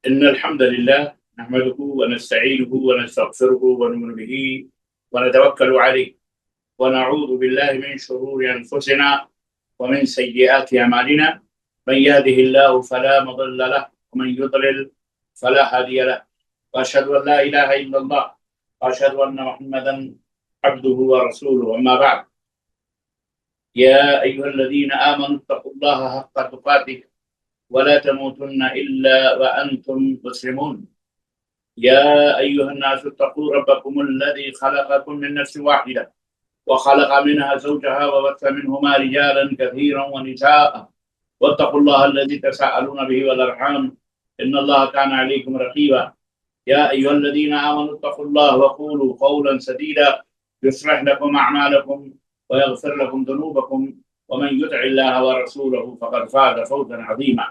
إن الحمد لله نحمده ونستعينه ونستغفره ونؤمن به ونتوكل عليه ونعوذ بالله من شرور أنفسنا ومن سيئات أعمالنا. من يهده الله فلا مضل له ومن يضلل فلا هادي له، وأشهد أن لا إله إلا الله وأشهد أن محمدا عبده ورسوله. أما بعد، يا أيها الذين آمنوا اتقوا الله حق تقاته ولا تموتن إلا وأنتم مسلمون. يا أيها الناس اتقوا ربكم الذي خلقكم من نفس واحدة وخلق منها زوجها وبث منهما رجالا كثيرا ونساء، واتقوا الله الذي تساءلون به والأرحام إن الله كان عليكم رقيبا. يا أيها الذين آمنوا اتقوا الله وقولوا قولا سديدا يصلح لكم أعمالكم ويغفر لكم ذنوبكم، ومن يطع الله ورسوله فقد فاز فوزا عظيما.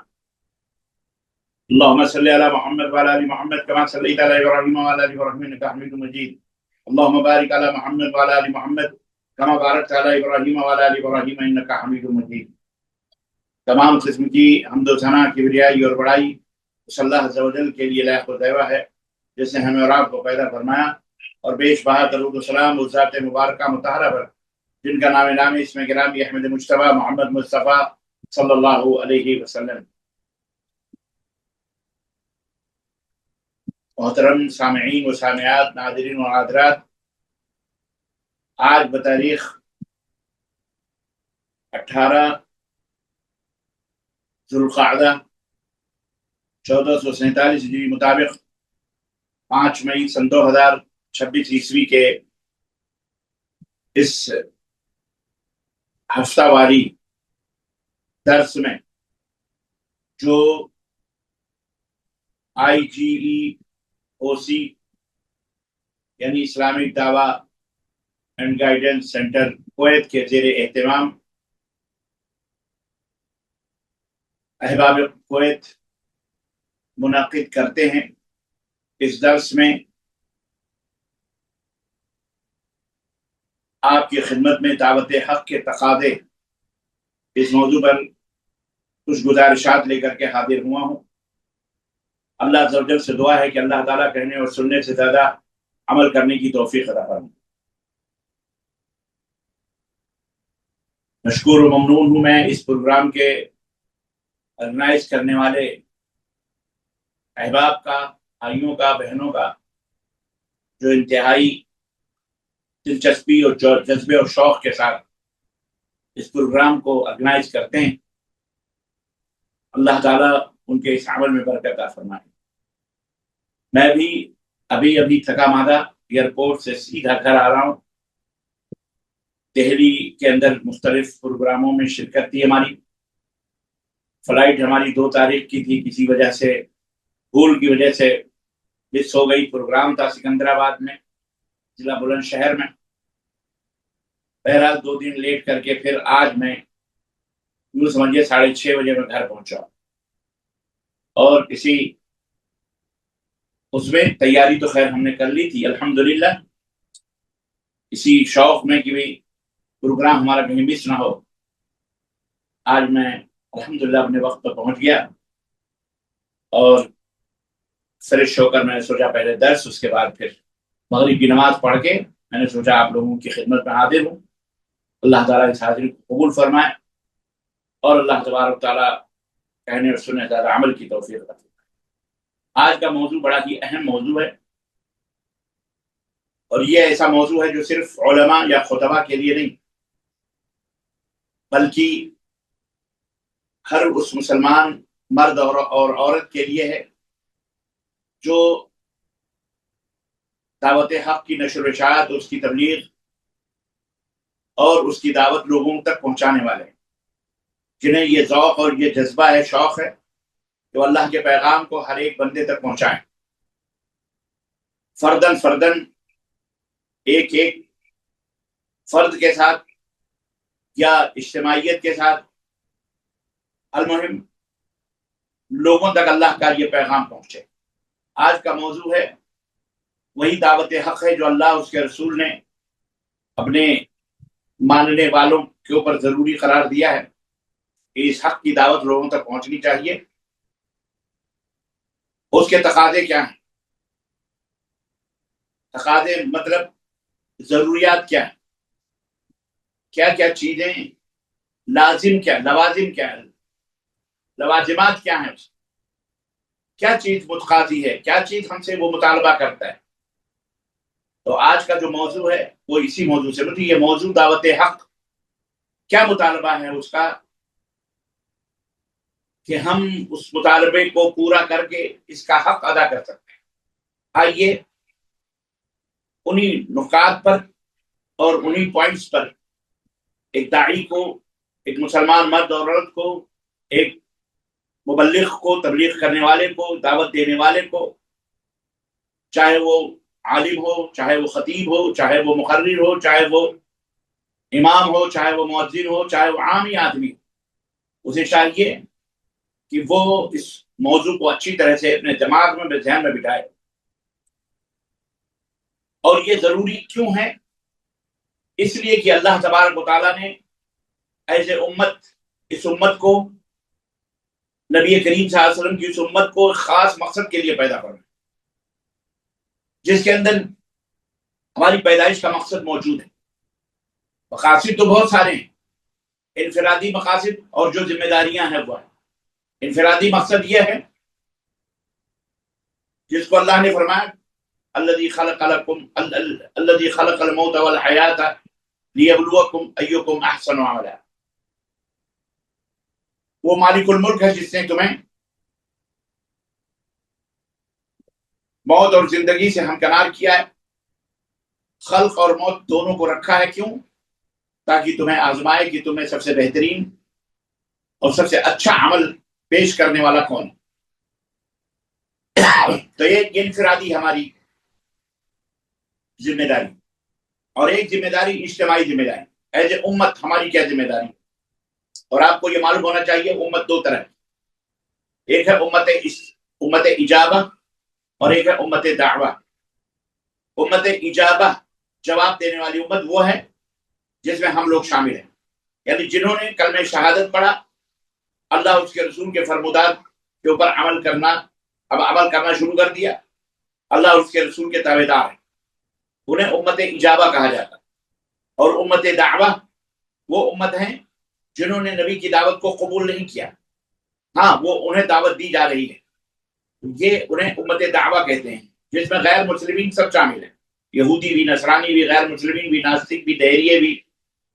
اللهم صل على محمد وعلى ال محمد كما صليت على ابراهيم وعلى ال ابراهيم انك حميد مجيد. اللهم بارك على محمد وعلى ال محمد كما باركت على ابراهيم وعلى ال ابراهيم انك حميد مجيد. تمام قسم کی حمد و ثنا کبریائی اور بڑائی اس اللہ عز و جل کے لیے لائق و دیوا ہے جس نے ہمیں اور آپ کو پیدا فرمایا، اور بیش بہا درود و سلام اس ذات مبارکہ مطہرہ پر جن کا نام نامی اسم گرامی احمد مجتبی محمد مصطفیٰ صلی اللہ علیہ وسلم۔ محترم سامعین و سامعات، ناظرین و حاضرات، آج بتاریخ 18 ذوالقعدہ 1447 ہجری مطابق 5 مئی سن 2026 عیسوی کے اس ہفتہ واری درس میں جو IGEOC یعنی اسلامک دعویٰ اینڈ گائیڈنس سینٹر کویت کے زیر اہتمام احباب کویت منعقد کرتے ہیں، اس درس میں آپ کی خدمت میں دعوت حق کے تقاضے اس موضوع پر کچھ گزارشات لے کر کے حاضر ہوا ہوں۔ اللہ عز و جل سے دعا ہے کہ اللہ تعالیٰ کہنے اور سننے سے زیادہ عمل کرنے کی توفیق عطا فرمائے۔ مشکور و ممنون ہوں میں اس پروگرام کے آرگنائز کرنے والے احباب کا، بھائیوں کا، بہنوں کا، جو انتہائی دلچسپی اور جذبے اور شوق کے ساتھ اس پروگرام کو آرگنائز کرتے ہیں۔ اللہ تعالیٰ ان کے اس عمل میں برکت عطا فرمائے۔ میں بھی ابھی تھکا مادہ ایئرپورٹ سے سیدھا گھر آ رہا ہوں۔ دہلی کے اندر مختلف پروگراموں میں شرکت تھی ہماری۔ فلائٹ ہماری 2 تاریخ کی تھی، کسی وجہ سے بھول کی وجہ سے مس ہو گئی۔ پروگرام تھا سکندرآباد میں، ضلع بلند شہر میں۔ بہرحال 2 دن لیٹ کر کے پھر آج میں یوں سمجھیے 6:30 بجے میں گھر پہنچا، اور کسی اس میں تیاری تو خیر ہم نے کر لی تھی الحمدللہ، اسی شوق میں کہ بھی پروگرام ہمارا کہیں مس نہ ہو۔ آج میں الحمدللہ اپنے وقت پر پہنچ گیا، اور فریش ہو کر میں نے سوچا پہلے درس، اس کے بعد پھر مغرب کی نماز پڑھ کے میں نے سوچا آپ لوگوں کی خدمت میں حاضر ہوں۔ اللہ تعالیٰ اس حاضری کو قبول فرمائے، اور اللہ تبارک تعالیٰ کہنے اور سننے زیادہ عمل کی توفیق عطا فرمائے۔ آج کا موضوع بڑا ہی اہم موضوع ہے، اور یہ ایسا موضوع ہے جو صرف علماء یا خطباء کے لیے نہیں، بلکہ ہر اس مسلمان مرد اور عورت کے لیے ہے جو دعوت حق کی نشر و اشاعت، اس کی تبلیغ اور اس کی دعوت لوگوں تک پہنچانے والے ہیں، جنہیں یہ ذوق اور یہ جذبہ ہے، شوق ہے کہ وہ اللہ کے پیغام کو ہر ایک بندے تک پہنچائیں، فردن ایک فرد کے ساتھ یا اجتماعیت کے ساتھ، المہم لوگوں تک اللہ کا یہ پیغام پہنچے۔ آج کا موضوع ہے وہی دعوت حق ہے جو اللہ اس کے رسول نے اپنے ماننے والوں کے اوپر ضروری قرار دیا ہے کہ اس حق کی دعوت لوگوں تک پہنچنی چاہیے۔ اس کے تقاضے کیا ہیں؟ تقاضے مطلب ضروریات کیا ہیں، کیا کیا چیزیں لازم، کیا لوازم، کیا ہے لوازمات، کیا ہیں، کیا چیز متقاضی ہے، کیا چیز ہم سے وہ مطالبہ کرتا ہے۔ تو آج کا جو موضوع ہے وہ اسی موضوع سے مطلب یہ موضوع دعوت حق کیا مطالبہ ہے اس کا، کہ ہم اس مطالبے کو پورا کر کے اس کا حق ادا کر سکتے ہیں۔ آئیے انہی نکات پر اور انہی پوائنٹس پر ایک داعی کو، ایک مسلمان مرد اور عورت کو، ایک مبلغ کو، تبلیغ کرنے والے کو، دعوت دینے والے کو، چاہے وہ عالم ہو، چاہے وہ خطیب ہو، چاہے وہ مقرر ہو، چاہے وہ امام ہو، چاہے وہ مؤذن ہو، چاہے وہ عامی آدمی ہو، اسے چاہیے کہ وہ اس موضوع کو اچھی طرح سے اپنے دماغ میں، ذہن میں بٹھائے۔ اور یہ ضروری کیوں ہے؟ اس لیے کہ اللہ تبارک و تعالیٰ نے ایز اے امت، اس امت کو، نبی کریم صلی اللہ علیہ وسلم کی اس امت کو خاص مقصد کے لیے پیدا کرنا، جس کے اندر ہماری پیدائش کا مقصد موجود ہے۔ مقاصد تو بہت سارے ہیں، انفرادی مقاصد اور جو ذمہ داریاں ہیں وہ ہیں۔ انفرادی مقصد یہ ہے جس کو اللہ نے فرمایا الذی خلق لکم الذی خلق الموت والحیات لیبلوکم ایکم احسن عملا، وہ مالک الملک ہے جس نے تمہیں موت اور زندگی سے ہمکنار کیا ہے، خلق اور موت دونوں کو رکھا ہے، کیوں؟ تاکہ تمہیں آزمائے کہ تمہیں سب سے بہترین اور سب سے اچھا عمل پیش کرنے والا کون ہے۔ تو یہ انفرادی ہماری ذمہ داری، اور ایک ذمہ داری اجتماعی ذمہ داری ایز اے امت۔ ہماری کیا ذمہ داری؟ اور آپ کو یہ معلوم ہونا چاہیے امت دو طرح ہے، ایک ہے امت اجابہ اور ایک ہے امت دعوہ۔ امت اجابہ، جواب دینے والی امت، وہ ہے جس میں ہم لوگ شامل ہیں، یعنی جنہوں نے کلمہ شہادت پڑھا، اللہ اس کے رسول کے فرمودات کے اوپر عمل کرنا شروع کر دیا، اللہ اس کے رسول کے تابع دار ہیں، انہیں امت اجابہ کہا جاتا ہے۔ اور امت دعوہ وہ امت ہیں جنہوں نے نبی کی دعوت کو قبول نہیں کیا، ہاں وہ انہیں دعوت دی جا رہی ہے، یہ انہیں امت دعوہ کہتے ہیں، جس میں غیر مسلمین سب شامل ہیں، یہودی بھی، نصرانی بھی، غیر مسلمین بھی، ناستک بھی، دہریے بھی،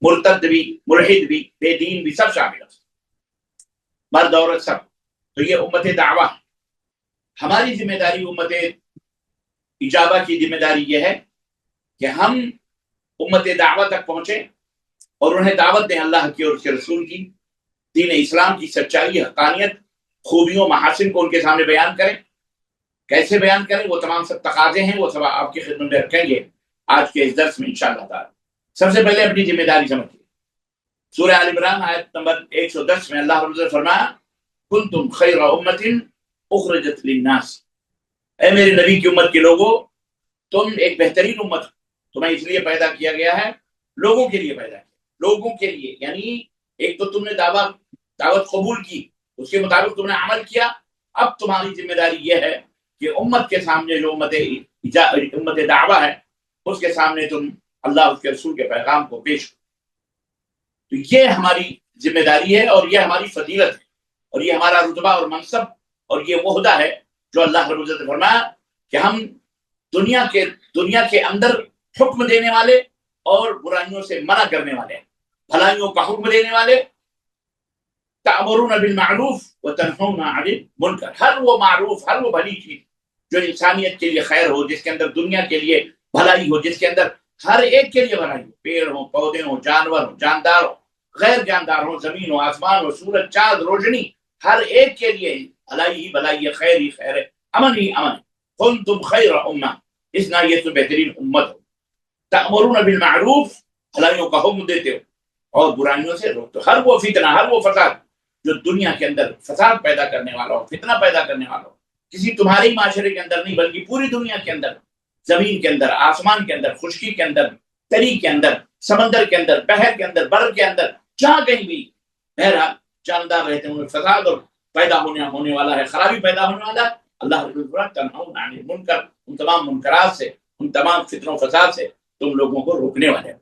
مرتد بھی، ملحد بھی، بے دین بھی، سب شامل ہیں، مرد عورت سب۔ تو یہ امت دعوہ۔ ہماری ذمہ داری امت اجابہ کی ذمہ داری یہ ہے کہ ہم امت دعوت تک پہنچیں اور انہیں دعوت دیں اللہ کی اور اس کے رسول کی، دین اسلام کی سچائی، حقانیت، خوبیوں، محاسن کو ان کے سامنے بیان کریں۔ کیسے بیان کریں؟ وہ تمام سب تقاضے ہیں، وہ سب آپ کی خدمت میں رکھیں گے آج کے اس درس میں انشاءاللہ تعالی۔ سب سے پہلے اپنی ذمہ داری سمجھیے۔ سورہ آل عمران آیت نمبر 110 میں اللہ رب العزت فرمایا کنتم خیر امت اخرجت للناس، اے میرے نبی کی امت کے لوگوں، تم ایک بہترین امت، تمہیں اس لیے پیدا کیا گیا ہے، لوگوں کے لیے پیدا کیا، لوگوں کے لیے، یعنی ایک تو تم نے دعوت قبول کی، اس کے مطابق تم نے عمل کیا، اب تمہاری ذمہ داری یہ ہے کہ امت کے سامنے جو امت دعویٰ ہے اس کے سامنے تم اللہ اس کے رسول کے پیغام کو پیش کرو۔ تو یہ ہماری ذمہ داری ہے اور یہ ہماری فضیلت ہے اور یہ ہمارا رتبہ اور منصب اور یہ عہدہ ہے جو اللہ رب العزت نے فرمایا کہ ہم دنیا کے اندر حکم دینے والے اور برائیوں سے منع کرنے والے ہیں، بھلائیوں کا حکم دینے والے، تأمرون بالمعروف وتنہون عن المنکر، ہر وہ معروف، ہر وہ بھلی چیز جو انسانیت کے لیے خیر ہو، جس کے اندر دنیا کے لیے بھلائی ہو، جس کے اندر ہر ایک کے لیے بھلائی ہو، پیڑ ہو، پودے ہوں، جانور ہوں، جاندار ہو، غیر جاندار ہو، زمین ہو، آسمان ہو، سورج، چاند، روشنی، ہر ایک کے لیے بھلائی ہی بھلائی ہے، خیر ہی خیر ہے، امن ہی امن ہے۔ کنتم خیر امہ، اس نہ یہ تو بہترین امت ہو، تأمرون بالمعروف، بھلائیوں کا حکم دیتے ہو اور برائیوں سے روکتے ہو۔ ہر وہ فتنہ، ہر وہ فساد جو دنیا کے اندر فساد پیدا کرنے والا ہو، فتنہ پیدا کرنے والا ہو، کسی تمہارے معاشرے کے اندر نہیں بلکہ پوری دنیا کے اندر، زمین کے اندر، آسمان کے اندر، خشکی کے اندر، تری کے اندر، سمندر کے اندر، بحر کے اندر، بر کے اندر، جہاں کہیں بھی بہرحال جاندار رہتے ہیں، فساد اور پیدا ہونے والا ہے، خرابی پیدا ہونے والا ہے، اللہ تنہون عن المنکر، ان تمام منکرات سے، ان تمام فتنوں و فساد سے تم لوگوں کو روکنے والے،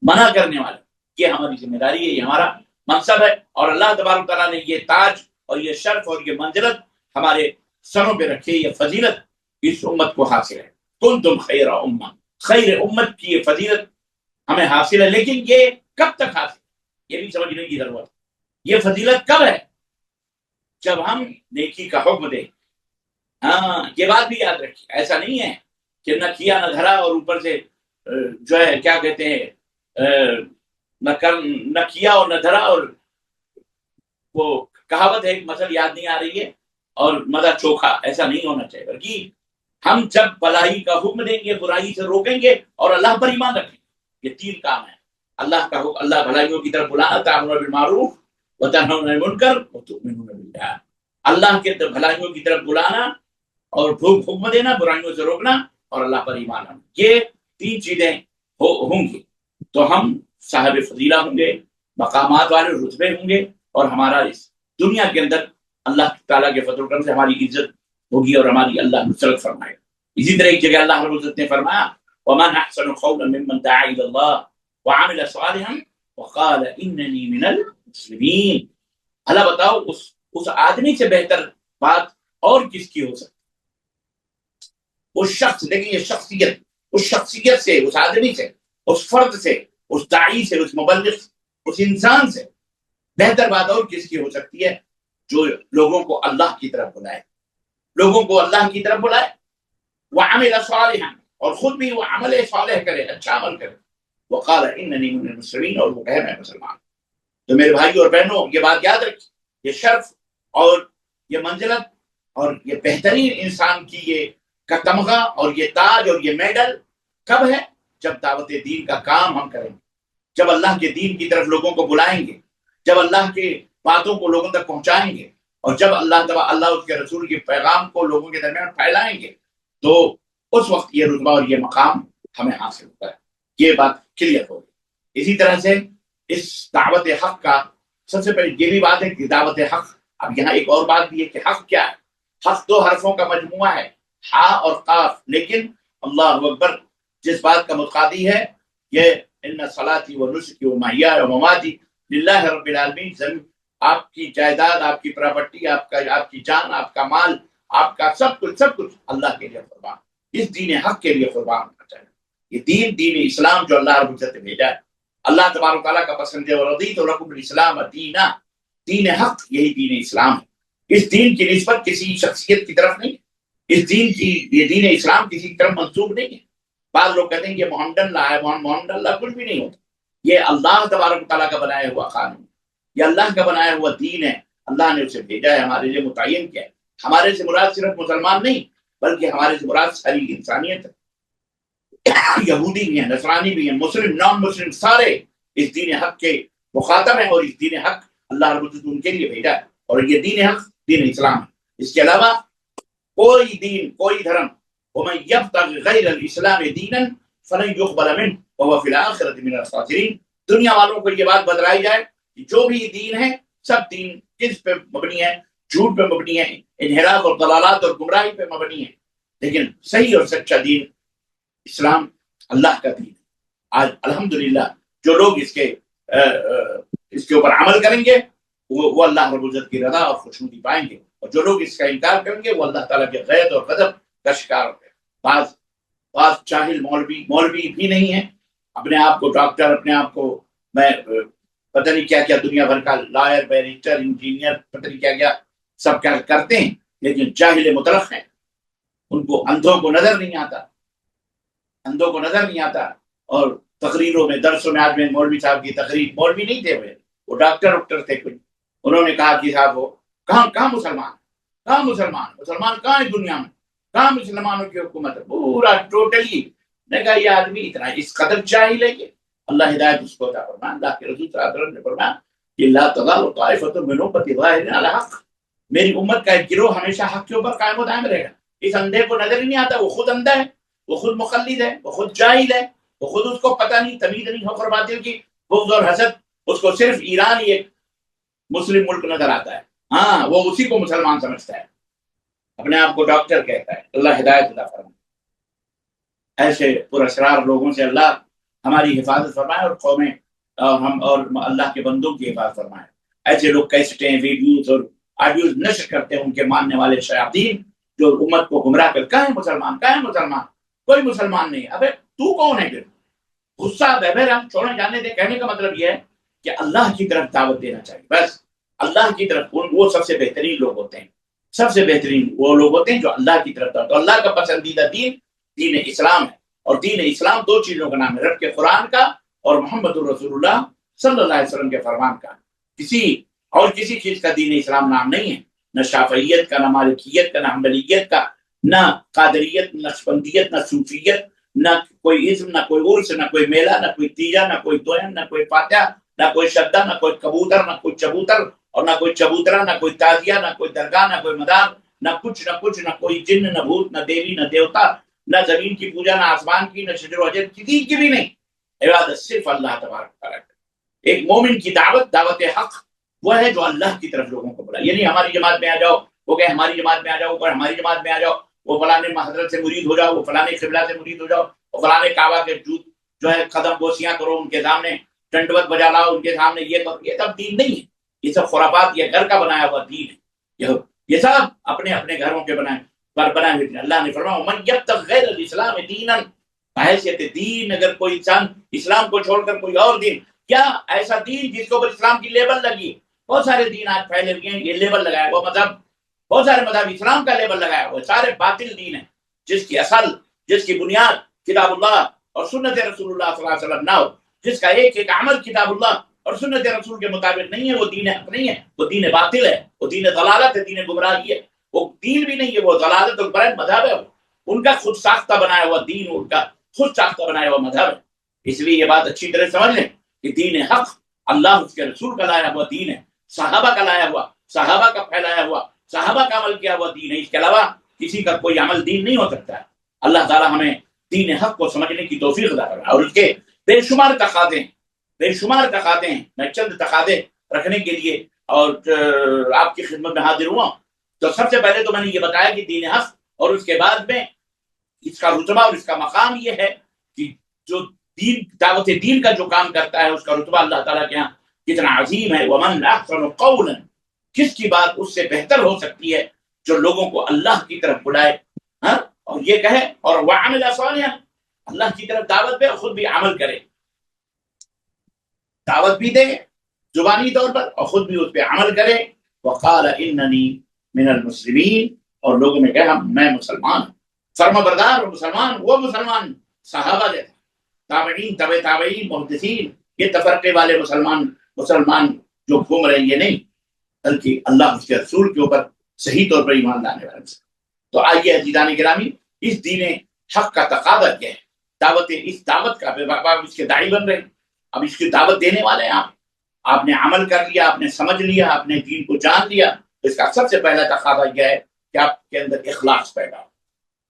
منع کرنے والے. یہ ہماری ذمہ داری ہے، یہ ہمارا منصب ہے. اور اللہ تبارک تعالیٰ نے یہ تاج اور یہ شرف اور یہ منزلت ہمارے سروں پہ رکھی، یہ فضیلت اس امت کو حاصل ہے. کنتم خیر امہ، خیر امت کی یہ فضیلت ہمیں حاصل ہے. لیکن یہ کب تک حاصل ہے، یہ بھی سمجھنے کی ضرورت ہے. یہ فضیلت کب ہے؟ جب ہم نیکی کا حکم دیں. ہاں یہ بات بھی یاد رکھیے، ایسا نہیں ہے کہ نہ کیا نہ دھرا اور اوپر سے جو ہے کیا کہتے ہیں نہ کیا اور نہ دھرا، اور وہ کہاوت ہے ایک مثل یاد نہیں آ رہی ہے، اور مزہ چوکھا. ایسا نہیں ہونا چاہیے، بلکہ ہم جب بھلائی کا حکم دیں گے، برائی سے روکیں گے اور اللہ پر ایمان رکھیں گے. یہ تین کام ہے. اللہ کا حکم، اللہ بھلائیوں کی طرف بلانا، تأمرون بالمعروف وتنہون عن المنکر وتؤمنون باللہ. اللہ کے بھلائیوں کی طرف بلانا اور حکم دینا، برائیوں سے روکنا اور اللہ پر ایمان لانا. یہ تین چیزیں ہوں گی تو ہم صاحب فضیلہ ہوں گے، مقامات والے رتبے ہوں گے، اور ہمارا اس دنیا کے اندر اللہ تعالیٰ کے فضل و کرم سے ہماری عزت ہوگی اور ہماری اللہ نصرت فرمائے. اسی طرح ایک جگہ اللہ رب العزت نے فرمایا وَمَنْ أَحْسَنُ قَوْلًا مِّمَّنْ دَعَا إِلَى اللَّهِ وَعَمِلَ صَالِحًا وَقَالَ إِنَّنِي مِنَ الْمُسْلِمِينَ. اللہ بتاؤ اس آدمی سے بہتر بات اور کس کی ہو سکتی؟ اس شخص، لیکن یہ شخصیت، اس شخصیت سے، اس آدمی سے، اس فرد سے، اس داعی سے، اس مبلغ سے، اس انسان سے بہتر بات اور کس کی ہو سکتی ہے جو لوگوں کو اللہ کی طرف بلائے، لوگوں کو اللہ کی طرف بلائے. وعمل صالحا، اور خود بھی وہ عمل صالح کرے، اچھا عمل کرے. وقال اننی من المسلمین، اور وہ کہے میں مسلمان. تو میرے بھائی اور بہنوں یہ بات یاد رکھیے، یہ شرف اور یہ منزلت اور یہ بہترین انسان کی یہ کا تمغہ اور یہ تاج اور یہ میڈل کب ہے؟ جب دعوت دین کا کام ہم کریں گے، جب اللہ کے دین کی طرف لوگوں کو بلائیں گے، جب اللہ کے باتوں کو لوگوں تک پہنچائیں گے، اور جب اللہ اس کے رسول کے پیغام کو لوگوں کے درمیان پھیلائیں گے، تو اس وقت یہ رتبہ اور یہ مقام ہمیں حاصل ہوتا ہے. یہ بات کلیئر ہوگی. اسی طرح سے اس دعوت حق کا سب سے پہلے یہ بھی بات ہے کہ دعوت حق، اب یہاں ایک اور بات بھی ہے کہ حق کیا ہے. حق دو حرفوں کا مجموعہ ہے، ہا اور قاف، لیکن اللہ اکبر جس بات کا متقاضی ہے یہ ان صلاتی و نسکی و محیای و مماتی للہ رب العالمین. آپ کی جائیداد، آپ کی پراپرٹی، آپ کی جان، آپ کا مال، آپ کا سب کچھ اللہ کے لیے قربان، اس دین حق کے لیے قربان ہونا چاہیے. یہ دین اسلام جو اللہ رب العزت نے بھیجا ہے، اللہ تبارک تعالیٰ کا پسند ہے. ورضیت لکم الاسلام دینا، دین حق یہی دین اسلام ہے. اس دین کی نسبت کسی شخصیت کی طرف نہیں، اس دین کی، یہ دین اسلام کسی کی طرف منسوب نہیں ہے. بعض لوگ کہتے ہیں کہ محمد اللہ ہے، محمد اللہ کچھ بھی نہیں ہوتا. یہ اللہ تبارک تعالیٰ کا بنایا ہوا قانون، یہ اللہ کا بنایا ہوا دین ہے. اللہ نے اسے بھیجا ہے، ہمارے لیے متعین کیا ہے. ہمارے سے مراد صرف مسلمان نہیں، بلکہ ہمارے سے مراد ساری انسانیت ہے. یہودی بھی ہیں، نصرانی بھی ہیں، مسلم نان مسلم، سارے اس دین حق کے مخاطب ہیں، اور اس دین حق اللہ رب العزت ان کے لیے بھیجا ہے. اور یہ دین حق دین اسلام ہے. اس کے علاوہ کوئی دین، کوئی دھرم، ومن یبتغ غیر الاسلام دینا فلن یقبل منہ وهو فی الآخرۃ من الخاسرین. دنیا والوں کو یہ بات بتلائی جائے کہ جو بھی دین ہے، سب دین کس پہ مبنی ہے؟ جھوٹ پہ مبنی ہے، انحراف اور ضلالات اور گمراہی پہ مبنی ہے. لیکن صحیح اور سچا دین اسلام اللہ کا دین. آج الحمدللہ جو لوگ اس کے اوپر عمل کریں گے وہ اللہ رب العزت کی رضا اور خوشنودی پائیں گے، اور جو لوگ اس کا انکار کریں گے وہ اللہ تعالیٰ کے غیظ اور غضب کا شکار ہوں گے. بعض جاہل مولوی بھی نہیں ہیں، اپنے آپ کو ڈاکٹر، اپنے آپ کو میں پتہ نہیں کیا کیا دنیا بھر کا لائر، بیرسٹر، انجینئر، پتہ نہیں کیا کیا سب کیا کرتے ہیں، لیکن جاہل مطلق ہیں. ان کو اندھوں کو نظر نہیں آتا. اور تقریروں میں، درسوں میں، آج میں مولوی صاحب کی تقریر، مولوی نہیں تھے وہ ڈاکٹر تھے کچھ، انہوں نے کہا کہ صاحب وہ کہاں مسلمان کہاں ہے دنیا میں، کہاں مسلمانوں کی حکومت ہے، پورا ٹوٹلی. نے کہا یہ آدمی اتنا اس قدر جاہل ہے کہ اللہ ہدایت اس کو عطا فرمائے. اللہ کے رسول صلی اللہ علیہ وسلم نے فرمایا کہ لا تزال طائفۃ من امتی ظاہرین علی الحق، میری امت کا ایک گروہ ہمیشہ حق کے اوپر قائم و دائم رہے گا. اس اندھے کو نظر ہی نہیں آتا، وہ خود اندھا ہے، وہ خود مقلد ہے، وہ خود جاہل ہے، وہ خود اس کو پتہ نہیں، تمیز نہیں حق اور باطل کی، بغض اور حسد. اس کو صرف ایران ہی ایک مسلم ملک نظر آتا ہے، ہاں وہ اسی کو مسلمان سمجھتا ہے. اپنے آپ کو ڈاکٹر کہتا ہے، اللہ ہدایت عطا فرمائے۔ ایسے پراسرار لوگوں سے اللہ ہماری حفاظت فرمائے، اور قومیں ہم اور اللہ کے بندوں کی حفاظت فرمائے۔ ایسے لوگ کیسٹیں، ویڈیوز اور آڈیوز نشر کرتے ہیں، ان کے ماننے والے شیاطین جو امت کو گمراہ کر، کہاں ہے مسلمان، کہاں ہے مسلمان، کوئی مسلمان نہیں۔ ابے تو کون ہے پھر؟ غصہ ہم چھوڑنے جانے دے، کہنے کا مطلب یہ ہے کہ اللہ کی طرف دعوت دینا چاہیے، بس اللہ کی طرف۔ وہ سب سے بہترین لوگ ہوتے ہیں، سب سے بہترین وہ لوگ ہوتے ہیں جو اللہ کی طرف، تو اللہ کا پسندیدہ دین دین اسلام ہے۔ اور دین اسلام دو چیزوں کا نام ہے، رب کے قرآن کا اور محمد الرسول اللہ صلی اللہ علیہ وسلم کے فرمان کا۔ کسی چیز کا دین اسلام نام نہیں ہے، نہ شافعیت کا، نہ مالکیت کا، نہ حنبلیت کا، نہ قادریت، نہ نقشبندیت، نہ صوفیت، نہ کوئی عزم، نہ کوئی عرس، نہ کوئی میلہ، نہ کوئی تیجا، نہ کوئی دوئم، نہ کوئی فاتحہ، نہ کوئی شدہ، نہ کوئی کبوتر، نہ کوئی چبوتر، اور نہ کوئی چبوترا، نہ کوئی تازیہ، نہ کوئی درگاہ، نہ کوئی مدار، نہ کچھ، نہ کوئی جن، نہ بھوت، نہ دیوی، نہ دیوتا، نہ زمین کی پوجا، نہ آسمان کی، نہ شجر و حجر، کسی کی بھی نہیں۔ عبادت صرف اللہ تبارک و تعالیٰ کی۔ ایک مومن کی دعوت حق وہ ہے جو اللہ کی طرف لوگوں کو بلائے، یعنی ہماری جماعت میں آ جاؤ، وہ کہ ہماری جماعت میں آ جاؤ، ہماری جماعت میں آ جاؤ، وہ فلانے حضرت سے مرید ہو جاؤ، وہ فلانے قبلہ سے مرید ہو جاؤ، وہ فلانے کعبہ کے جو ہے قدم بوسیاں کرو ان کے سامنے، ٹنڈوت بجا لاؤ ان کے سامنے، یہ سب دین نہیں ہے، یہ سب خرافات، یہ گھر کا بنایا ہوا دین ہے، یہ سب اپنے اپنے گھروں کے بنائے ہوئے دین۔ اللہ نے فرمایا من یبتغ غیر الاسلام دینا، بحیثیت دین اگر کوئی انسان اسلام کو چھوڑ کر کوئی اور دین، کیا ایسا دین جس کے اوپر اسلام کی لیبل لگی، بہت سارے دین آج پھیلے ہوئے ہیں، یہ لیبل لگایا ہوا مذہب، بہت سارے مذہب اسلام کا لیبل لگایا ہوا، سارے باطل دین ہیں، جس کی اصل، جس کی بنیاد کتاب اللہ اور سنت رسول اللہ صلی اللہ علیہ وسلم نہ ہو، جس کا ایک ایک عمل کتاب اللہ اور سنت رسول کے مطابق نہیں ہے، وہ دین حق نہیں ہے، وہ دین باطل ہے، وہ دین ضلالت ہے، دین گمراہی ہے، وہ دین بھی نہیں ہے، وہ ضلالت اور برائے مذہب ہے، ان کا خود ساختہ بنایا ہوا دین، ان کا خود ساختہ بنایا ہوا مذہب ہے۔ اس لیے یہ بات اچھی طرح سمجھ لیں کہ دین حق اللہ اس کے رسول کا لایا ہوا دین ہے، صحابہ کا لایا ہوا، صحابہ کا پھیلایا ہوا، صحابہ کا عمل کیا ہوا دین ہے، اس کے علاوہ کسی کا کوئی عمل دین نہیں ہو سکتا ہے۔ اللہ تعالیٰ ہمیں دین حق کو سمجھنے کی توفیق عطا فرمائے، اور اس کے بے شمار تقاضے ہیں، میں چند تقاضے رکھنے کے لیے اور آپ کی خدمت میں حاضر ہوا۔ تو سب سے پہلے تو میں نے یہ بتایا کہ دین حق، اور اس کے بعد میں اس کا رتبہ اور اس کا مقام یہ ہے کہ جو دعوت دین کا جو کام کرتا ہے اس کا رتبہ اللہ تعالیٰ کے یہاں کتنا عظیم ہے۔ ومن احسن قولا، کس کی بات اس سے بہتر ہو سکتی ہے جو لوگوں کو اللہ کی طرف بلائے، ہاں، اور یہ کہے اور وعمل صالحا، اللہ کی طرف دعوت دے اور خود بھی عمل کرے، دعوت بھی دے زبانی طور پر اور خود بھی اس پہ عمل کرے۔ وقال اننی من المسلمین، اور لوگوں نے کہا میں مسلمان ہوں، فرما بردار اور مسلمان، وہ مسلمان صحابہ جیسے، تابعین، تبع تابعین، محدثین، یہ تفرقے والے مسلمان جو گھوم رہے ہیں یہ نہیں، بلکہ اللہ اس کے رسول کے اوپر صحیح طور پر ایمان لانے والے۔ تو آئیے عزیزان گرامی، اس دین حق کا تقاضا کیا ہے، اس دعوت کا اس کے داعی بن رہے ہیں، اب اس کی دعوت دینے والے ہیں آپ نے عمل کر لیا، آپ نے سمجھ لیا، آپ نے دین کو جان لیا، اس کا سب سے پہلا تقاضا یہ ہے کہ آپ کے اندر اخلاص پیدا ہو۔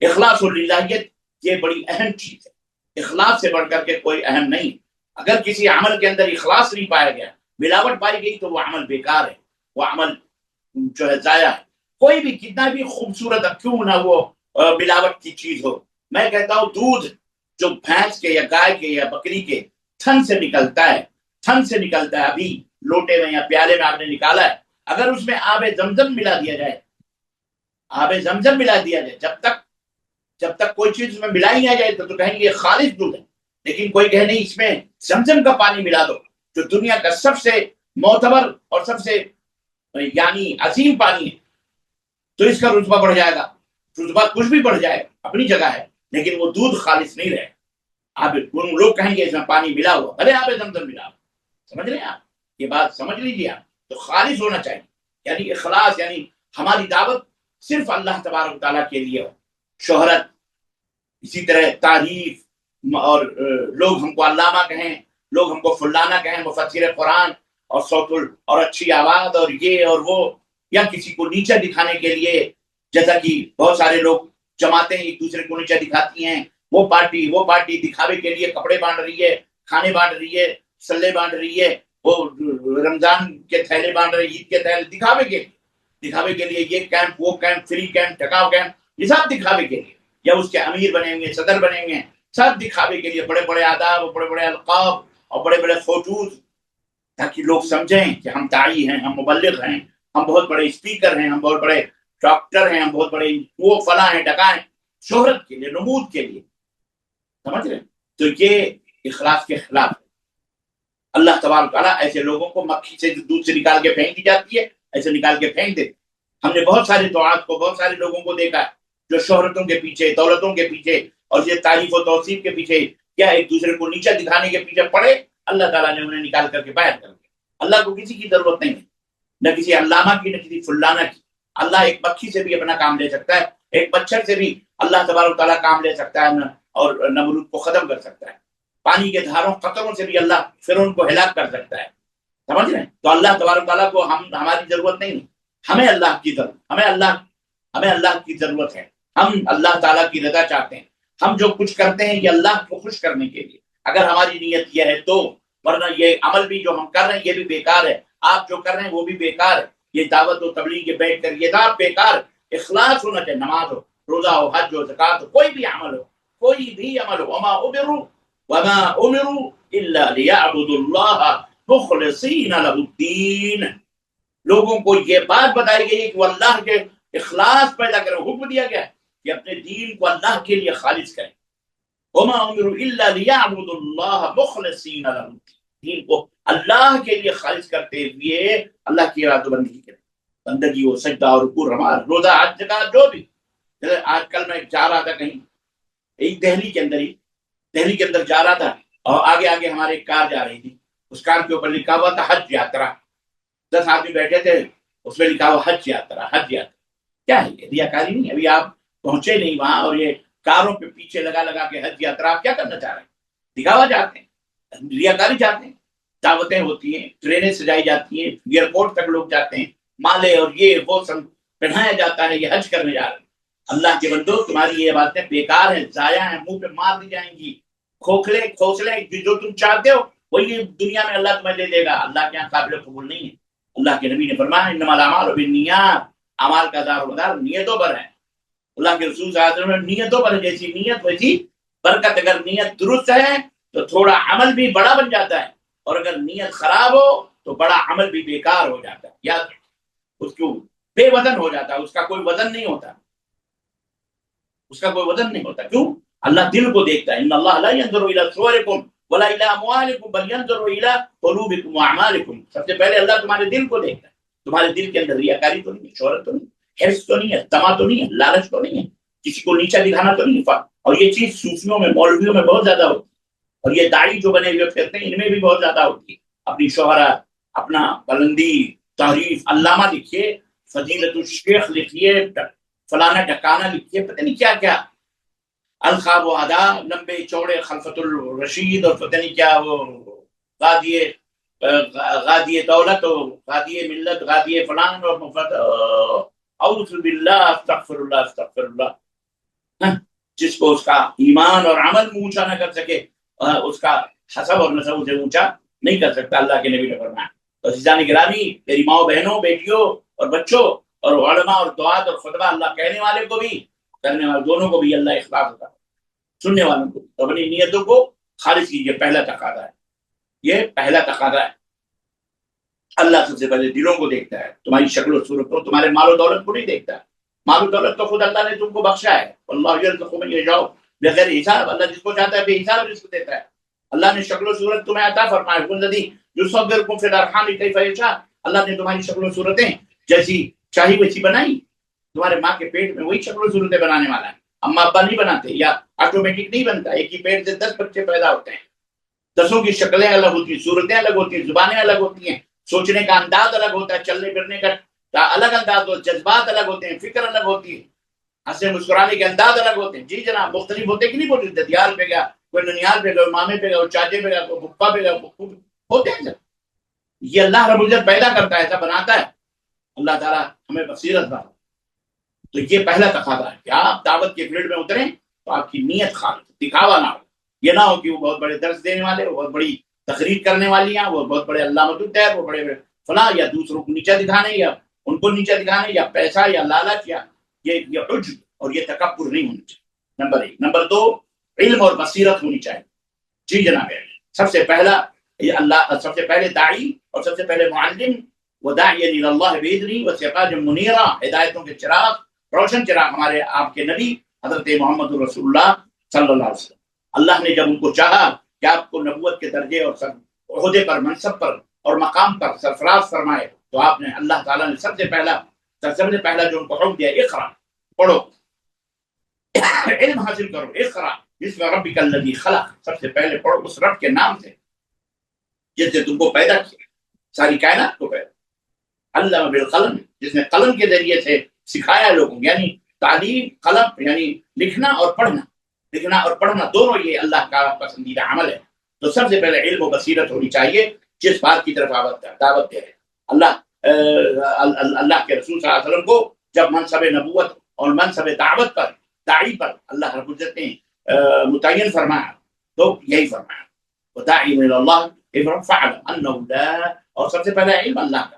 اخلاص اللہیت یہ بڑی اہم چیز ہے، اخلاص سے بڑھ کر کے کوئی اہم نہیں۔ اگر کسی عمل کے اندر اخلاص نہیں پایا گیا، ملاوٹ پائی گئی، تو وہ عمل بیکار ہے، وہ عمل جو ہے ضائع ہے۔ کوئی بھی کتنا بھی خوبصورت کیوں نہ وہ ملاوٹ کی چیز ہو، میں کہتا ہوں دودھ جو بھینس کے یا گائے کے یا بکری کے تھن سے نکلتا ہے، ابھی لوٹے میں یا پیالے میں آپ نے نکالا ہے، اگر اس میں آب زمزم ملا دیا جائے، جب تک کوئی چیز اس میں ملائی نہ جائے تو کہیں گے یہ خالص دودھ ہے، لیکن کوئی کہے نہیں اس میں زمزم کا پانی ملا دو جو دنیا کا سب سے معتبر اور سب سے یعنی عظیم پانی ہے، تو اس کا رتبہ بڑھ جائے گا، رتبہ کچھ بھی بڑھ جائے اپنی جگہ ہے، لیکن وہ دودھ خالص نہیں رہے۔ آپ لوگ کہیں گے اس میں پانی ملا ہوا، بھلے آپ زمزم ملا ہوا، سمجھ رہے ہیں آپ یہ بات، سمجھ لیجیے آپ، تو خالص ہونا چاہیے، یعنی اخلاص، یعنی ہماری دعوت صرف اللہ تبارک تعالیٰ کے لیے ہو۔ شہرت، اسی طرح تعریف، اور لوگ ہم کو علامہ کہیں، لوگ ہم کو فلانا کہیں، مفسر قرآن اور اور اچھی آواز اور یہ اور وہ، یا کسی کو نیچا دکھانے کے لیے، جیسا کہ بہت سارے لوگ جماعتیں ایک دوسرے کو نیچا دکھاتی ہیں، وہ پارٹی دکھاوے کے لیے کپڑے بانٹ رہی ہے، کھانے بانٹ رہی ہے، سلے بانٹ رہی ہے، وہ رمضان کے تھیلے بانٹ رہی ہے، عید کے تھیلے دکھاوے کے، دکھاوے کے لیے یہ کیمپ، وہ کیمپ، فری کیمپ، ٹکاؤ کیمپ، یہ سب دکھاوے کے لیے، یا اس کے امیر بنیں گے، صدر بنیں گے، سب دکھاوے کے لیے، بڑے بڑے آداب اور بڑے بڑے القاب اور بڑے بڑے خطوط، تاکہ لوگ سمجھیں کہ ہم داعی ہیں، ہم مبلغ ہیں، ہم بہت بڑے اسپیکر ہیں، ہم بہت بڑے ڈاکٹر ہیں، ہم بہت بڑے وہ فلاں ہیں ڈکائیں، شہرت کے لیے، نمود کے لیے، سمجھ رہے؟ تو یہ اخلاص کے خلاف ہے۔ اللہ تبارک تعالیٰ ایسے لوگوں کو مکھی سے دودھ سے نکال کے پھینک دی جاتی ہے، ایسے نکال کے پھینک دے۔ ہم نے بہت سارے دعات کو، بہت سارے لوگوں کو دیکھا ہے جو شہرتوں کے پیچھے، دولتوں کے پیچھے اور یہ تعریف و توصیف کے پیچھے یا ایک دوسرے کو نیچا دکھانے کے پیچھے پڑے، اللہ تعالیٰ نے انہیں نکال کر کے باہر کر دیا۔ اللہ کو کسی کی ضرورت نہیں ہے، نہ کسی علامہ کی، نہ کسی فلانہ کی۔ اللہ ایک مکھی سے بھی اپنا کام لے سکتا ہے، ایک مچھر سے بھی اللہ تبارک تعالیٰ کام لے سکتا ہے اور نمرود کو ختم کر سکتا ہے۔ پانی کے دھاروں قطروں سے بھی اللہ فرعون کو ہلاک کر سکتا ہے، سمجھ رہے ہیں؟ تو اللہ تبارک تعالیٰ کو ہماری ضرورت نہیں ہے، ہمیں اللہ کی ضرورت، ہمیں اللہ کی ضرورت ہے۔ ہم اللہ تعالیٰ کی رضا چاہتے ہیں، ہم جو کچھ کرتے ہیں یہ اللہ کو خوش کرنے کے لیے، اگر ہماری نیت یہ ہے تو، ورنہ یہ عمل بھی جو ہم کر رہے ہیں یہ بھی بیکار ہے، آپ جو کر رہے ہیں وہ بھی بیکار ہے، یہ دعوت و تبلیغ کے بیٹھ کر یہ سب بیکار۔ اخلاص ہونا چاہیے، نماز ہو، روزہ ہو، حج ہو، زکات ہو، کوئی بھی عمل ہو، کوئی بھی عمل ہو، وما امروا الا ليعبدوا الله مخلصين له الدين۔ لوگوں کو یہ بات بتائی گئی کہ وہ اللہ کے اخلاص پیدا کریں، حکم دیا گیا کہ اپنے دین کو اللہ کے لیے خالص کریں۔ وما امروا الا ليعبدوا الله مخلصين له الدين، دین کو اللہ کے لیے خالص کرتے ہوئے اللہ کی رضا بندگی کریں، بندگی و سجدہ اور رکوع، روزہ، حج، زکات، جو بھی۔ آج کل میں جا رہا تھا کہیں، ایک دہلی کے اندر جا رہا تھا، اور آگے آگے ہمارے ایک کار جا رہی تھی، اس کار کے اوپر لکھا ہوا تھا حج یاترا، 10 آدمی بیٹھے تھے، اس میں لکھا ہوا حج یاترا، حج یاترا۔ کیا ہے یہ؟ ریاکاری نہیں؟ ابھی آپ پہنچے نہیں وہاں اور یہ کاروں پہ پیچھے لگا لگا کے حج یاترا، آپ کیا کرنا چاہ رہے ہیں؟ دکھاوا چاہتے ہیں، ریاکاری چاہتے ہیں۔ دعوتیں ہوتی ہیں، ٹرینیں سجائی جاتی ہیں، ایئرپورٹ تک لوگ جاتے ہیں، مالے اور یہ وہ سب پہنایا جاتا ہے، یہ حج کرنے جا رہے ہیں۔ اللہ کے بندو، تمہاری یہ باتیں بیکار ہیں، ضائع ہیں، منہ پہ مار دی جائیں گی۔ کھوکھلے جو تم چاہتے ہو وہی دنیا میں اللہ تمہیں دے دے گا، اللہ کے یہاں قابل قبول نہیں ہے۔ اللہ کے نبی نے فرمایا انما الاعمال بالنیات، اعمال کا دار و مدار نیتوں پر ہے۔ اللہ کے رسول صلی اللہ علیہ وسلم نیتوں پر، جیسی نیت ویسی برکت۔ اگر نیت درست ہے تو تھوڑا عمل بھی بڑا بن جاتا ہے، اور اگر نیت خراب ہو تو بڑا عمل بھی بیکار ہو جاتا ہے، یاد اس کو بے وزن ہو جاتا ہے، اس کا کوئی وزن نہیں ہوتا، اس کا کوئی وزن نہیں ہوتا۔ کیوں؟ اللہ دل کو دیکھتا ہے، ان اللہ لا ينظر الى صوركم ولا الى اموالكم بل ينظر الى قلوبكم واعمالكم۔ سب سے پہلے اللہ تمہارے دل کو دیکھتا ہے، تمہارے دل کے اندر ریاکاری تو نہیں ہے، شہرت تو نہیں ہے، حرص تو نہیں ہے، طمع تو نہیں ہے، لالچ تو نہیں ہے، کسی کو نیچا دکھانا تو نہیں ہے۔ اور یہ چیز صوفیوں میں، مولویوں میں بہت زیادہ ہوتی ہے، اور یہ داعی جو بنے ہوئے پھرتے ہیں ان میں بھی بہت زیادہ ہوتی ہے۔ اپنی شہرت، اپنا بلندی، تعریف، علامہ لکھیے، فضیلت الشیخ لکھیے، فلانا ٹکانا لکھیے، پتہ نہیں کیا کیا، الخاب و ادا، لمبے چوڑے خلفت الرشید، اور پتہ نہیں کیا، وہ غادی دولت، اور غادی ملت، غادی فلان، اور اعوذ باللہ، استغفر اللہ، استغفر اللہ۔ جس کو اس کا ایمان اور عمل اونچا نہ کر سکے، اس کا حسب اور نسب اسے اونچا نہیں کر سکتا، اللہ کے نبی نے فرمایا۔ تو عزیزان گرامی، میری ماؤں، بہنوں، بیٹیوں اور بچوں، اور علماء اور دعات اور خطبہ اللہ کہنے والے کو بھی، کرنے والے دونوں کو بھی اللہ اخلاص ہوتا ہے، سننے والوں کو تو اپنی نیتوں کو خالص کیجیے، پہلا تقاضا ہے، یہ پہلا تقاضا ہے۔ اللہ سب سے پہلے دلوں کو دیکھتا ہے، تمہاری شکل و صورت کو، تمہارے مال و دولت کو نہیں دیکھتا۔ مال و دولت تو خود اللہ نے تم کو بخشا ہے، اللہ یرزق من یشاء بغیر حساب، اللہ جس کو چاہتا ہے بے حساب رزق دیتا ہے۔ اللہ نے شکل و صورت تمہیں عطا فرمایا، والذی یصورکم فی الارحام کیف یشاء، اللہ نے تمہاری شکل و صورتیں جیسی چاہی ویسی بنائی، تمہارے ماں کے پیٹ میں وہی شکل و صورتیں بنانے والا ہے، اما ابا نہیں بناتے، یا آٹومیٹک نہیں بنتا، ایک ہی پیٹ سے 10 بچے پیدا ہوتے ہیں، 10 کی شکلیں الگ ہوتی ہیں، صورتیں الگ ہوتی ہیں، زبانیں الگ ہوتی ہیں، سوچنے کا انداز الگ ہوتا ہے، چلنے پھرنے کا الگ انداز ہوتا ہے، جذبات الگ ہوتے ہیں، فکر الگ ہوتی ہے، ہنسنے مسکرانے کے انداز الگ ہوتے ہیں۔ جی جناب، مختلف ہوتے کہ نہیں ہوتے؟ ددیال پہ گیا، کوئی ننیال پہ گیا، مامے پہ گیا، چاچے پہ گیا، کوئی پھپھا پہ گیا، ہوتے ہیں سر۔ یہ اللہ رب العزت پیدا کرتا ہے، ایسا بناتا ہے اللہ تعالیٰ، ہمیں بصیرت دے۔ تو یہ پہلا تقاضا ہے کہ آپ دعوت کے فیلڈ میں اتریں تو آپ کی نیت خالص، دکھاوا نہ ہو۔ یہ نہ ہو کہ وہ بہت بڑے درس دینے والے، وہ بہت بڑی تقریر کرنے والی ہیں، وہ بہت بڑے علامہ الدین، وہ بڑے فلاں، یا دوسروں کو نیچا دکھانے، یا ان کو نیچا دکھانے یا پیسہ یا لالچ یا یہ عجب اور یہ تکبر نہیں ہونا چاہیے، نمبر 1۔ نمبر 2، علم اور بصیرت ہونی چاہیے۔ جی جناب، سب سے پہلا یہ اللہ، سب سے پہلے داعی اور سب سے پہلے معلم، وداعیا الی اللہ باذنہ وسراجا منیرا، ہدایتوں کے چراغ، روشن چراغ ہمارے آپ کے نبی حضرت محمد رسول اللہ صلی اللہ علیہ وسلم۔ اللہ نے جب ان کو چاہا کہ آپ کو نبوت کے درجے اور عہدے پر، منصب پر اور مقام پر سرفراز فرمائے، تو آپ نے، اللہ تعالیٰ نے سب سے پہلا جو ان کو حکم دیا، اقرا، پڑھو، علم حاصل کرو، اقرا بسم ربک الذی خلق، سب سے پہلے پڑھو اس رب کے نام سے جس نے تم کو پیدا کیا، ساری کائنات کو پیدا، علم بالقلم، جس نے قلم کے ذریعے سے سکھایا لوگوں، یعنی تعلیم، قلم یعنی لکھنا اور پڑھنا، لکھنا اور پڑھنا دونوں یہ اللہ کا پسندیدہ عمل ہے۔ تو سب سے پہلے علم و بصیرت ہونی چاہیے، جس بات کی طرف دعوت دے رہے اللہ کے رسول صلی اللہ علیہ وسلم کو جب منصب نبوت اور منصب دعوت پر، داعی پر اللہ رب العزت نے متعین فرمایا، تو یہی فرمایا وداعی الی اللہ فاعلم انہ لا، اور سب سے پہلے علم اللہ کا،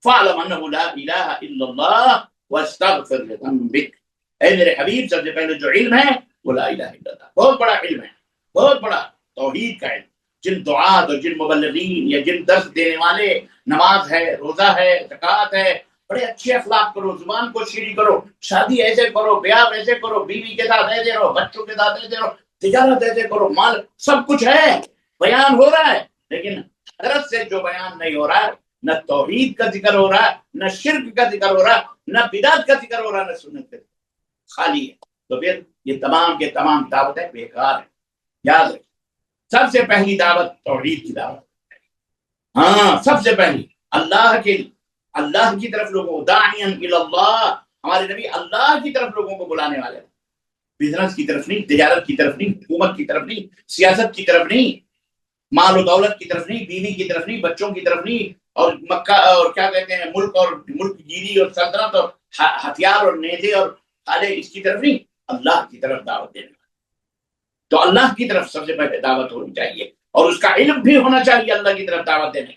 فاعلم انہ لا الہ الا اللہ واستغفر لذنبک، اے میرے حبیب سب سے پہلے جو علم ہے وہ لا الہ الا اللہ، بہت بڑا علم ہے، بہت بڑا توحید کا علم۔ جن دعات اور جن مبلغین یا جن درس دینے والے، نماز ہے، روزہ ہے، زکوٰۃ ہے، بڑے اچھے اخلاق کرو، زبان کو شیریں کرو، شادی ایسے کرو، بیاہ ایسے کرو، بیوی کے ساتھ ایسے رہو، بچوں کے ساتھ ایسے رہو، تجارت ایسے کرو، مال، سب کچھ ہے، بیان ہو رہا ہے، لیکن حضرت سے جو بیان نہیں ہو رہا ہے، نہ توحید کا ذکر ہو رہا ہے، نہ شرک کا ذکر ہو رہا ہے، نہ بدعت کا ذکر ہو رہا ہے، نہ سنت کا ذکر، خالی ہے، تو پھر یہ تمام کے تمام دعوتیں بیکار ہیں۔ یاد رکھیں، سب سے پہلی دعوت توحید کی دعوت، ہاں سب سے پہلی اللہ کی طرف لوگوں، داعیا الی اللہ، ہمارے نبی اللہ کی طرف لوگوں کو بلانے والے، بزنس کی طرف نہیں، تجارت کی طرف نہیں، حکومت کی طرف نہیں، سیاست کی طرف نہیں، مال و دولت کی طرف نہیں، بیوی کی طرف نہیں، بچوں کی طرف نہیں، اور مکہ اور کیا کہتے ہیں ملک گیری اور سلطنت اور ہتھیار اور نیزے اور خالے، اس کی طرف نہیں، اللہ کی طرف دعوت دینے، تو اللہ کی طرف سب سے پہلے دعوت ہونی چاہیے، اور اس کا علم بھی ہونا چاہیے اللہ کی طرف دعوت دینے،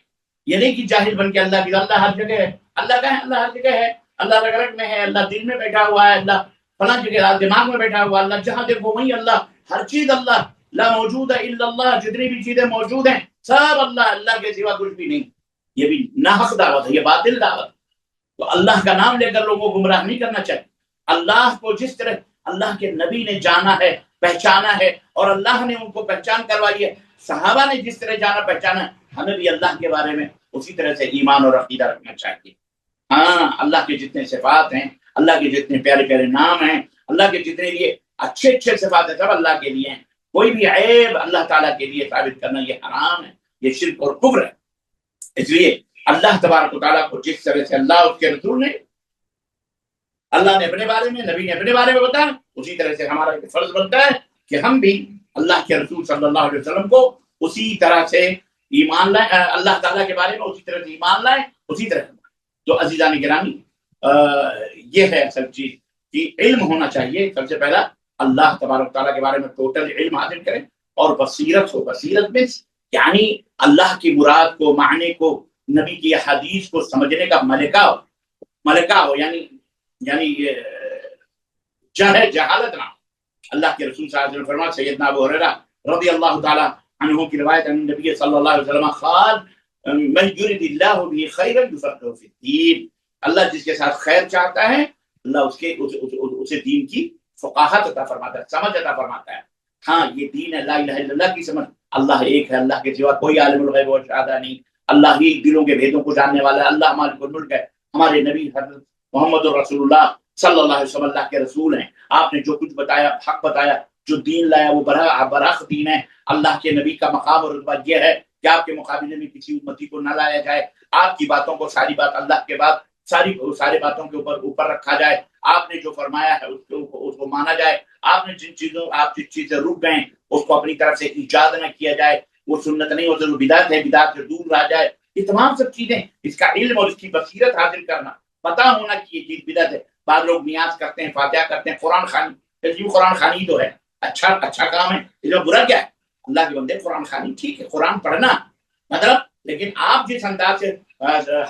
یہ نہیں کہ جاہل بن کے اللہ ہر جگہ ہے، اللہ کا ہے، اللہ ہر جگہ ہے، اللہ رگ رگ میں ہے، اللہ دل میں بیٹھا ہوا ہے، اللہ فلاں جگہ دماغ میں بیٹھا ہوا، اللہ جہاں دیکھو وہیں اللہ، ہر چیز اللہ، لا موجود الا اللہ، جتنی بھی چیزیں موجود ہیں سب اللہ کے سوا کچھ بھی نہیں، یہ بھی ناحق دعوت ہے، یہ باطل دعوت۔ تو اللہ کا نام لے کر لوگوں کو گمراہ نہیں کرنا چاہیے، اللہ کو جس طرح اللہ کے نبی نے جانا ہے، پہچانا ہے، اور اللہ نے ان کو پہچان کروائی ہے، صحابہ نے جس طرح جانا پہچانا ہے، ہمیں بھی اللہ کے بارے میں اسی طرح سے ایمان اور عقیدہ رکھنا چاہیے۔ ہاں، اللہ کے جتنے صفات ہیں، اللہ کے جتنے پیارے پیارے نام ہیں، اللہ کے جتنے لیے اچھے اچھے صفات ہیں، سب اللہ کے لیے ہیں، کوئی بھی عیب اللہ تعالیٰ کے لیے ثابت کرنا یہ حرام ہے، یہ شرک اور کفر ہے۔ اس لیے اللہ تبارک و تعالیٰ کو جس طرح سے اللہ اس کے رسول نے، اللہ نے اپنے بارے میں، نبی نے اپنے بارے میں بتایا، اسی طرح سے ہمارا ایک فرض بنتا ہے کہ ہم بھی اللہ کے رسول صلی اللہ علیہ وسلم کو اسی طرح سے ایمان لائیں، اللہ تعالیٰ کے بارے میں اسی طرح سے ایمان لائیں، اسی طرح۔ تو عزیزان گرامی، یہ ہے اصل چیز کہ علم ہونا چاہیے، سب سے پہلا اللہ تبارک تعالیٰ کے بارے میں ٹوٹل علم حاصل کریں، اور بصیرت ہو، بصیرت میں یعنی اللہ کی مراد کو، معنی کو، نبی کی حدیث کو سمجھنے کا ملکہ ہو، یعنی جہالت نہ۔ اللہ کے رسول صلی اللہ علیہ وسلم فرمایا، سیدنا ابو ہریرہ رضی اللہ تعالی عنہ کی روایت ہے، نبی صلی اللہ علیہ وسلم قال من یرید اللہ به خیرا یفقهه فی الدین، اللہ جس کے ساتھ خیر چاہتا ہے، اللہ اسے دین کی فقاہت عطا فرماتا ہے، سمجھ عطا فرماتا ہے۔ ہاں، یہ دین ہے لا الہ الا اللہ کی سمجھ، اللہ ایک ہے، اللہ کے سوا کوئی عالم الغیب و شہادہ نہیں، اللہ ہی دلوں کے بھیدوں کو جاننے والا ہے، اللہ مالک الملک ہے۔ ہمارے نبی حضرت محمد رسول اللہ صلی اللہ علیہ وسلم اللہ کے رسول ہیں، آپ نے جو کچھ بتایا، حق بتایا، جو دین لایا وہ برحق دین ہے۔ اللہ کے نبی کا مقام اور رتبہ یہ ہے کہ آپ کے مقابلے میں کسی امتی کو نہ لایا جائے، آپ کی باتوں کو، ساری بات اللہ کے بعد ساری باتوں کے اوپر رکھا جائے، آپ نے جو فرمایا ہے اس کو مانا جائے، آپ جس چیز سے رک گئے اس کو اپنی طرف سے ایجاد نہ کیا جائے، وہ سنت نہیں ہوتی، وہ بدعت ہے، بدعت سے دور رہ جائے۔ یہ تمام سب چیزیں، اس کا علم اور اس کی بصیرت حاصل کرنا، پتا ہونا کہ یہ چیز بدعت ہے۔ بعض لوگ نیاز کرتے ہیں، فاتحہ کرتے ہیں، قرآن خوانی، قرآن خوانی تو ہے اچھا کام ہے، اس میں برا کیا ہے؟ اللہ کے بندے قرآن خوانی ٹھیک ہے، قرآن پڑھنا مطلب، لیکن آپ جس انداز سے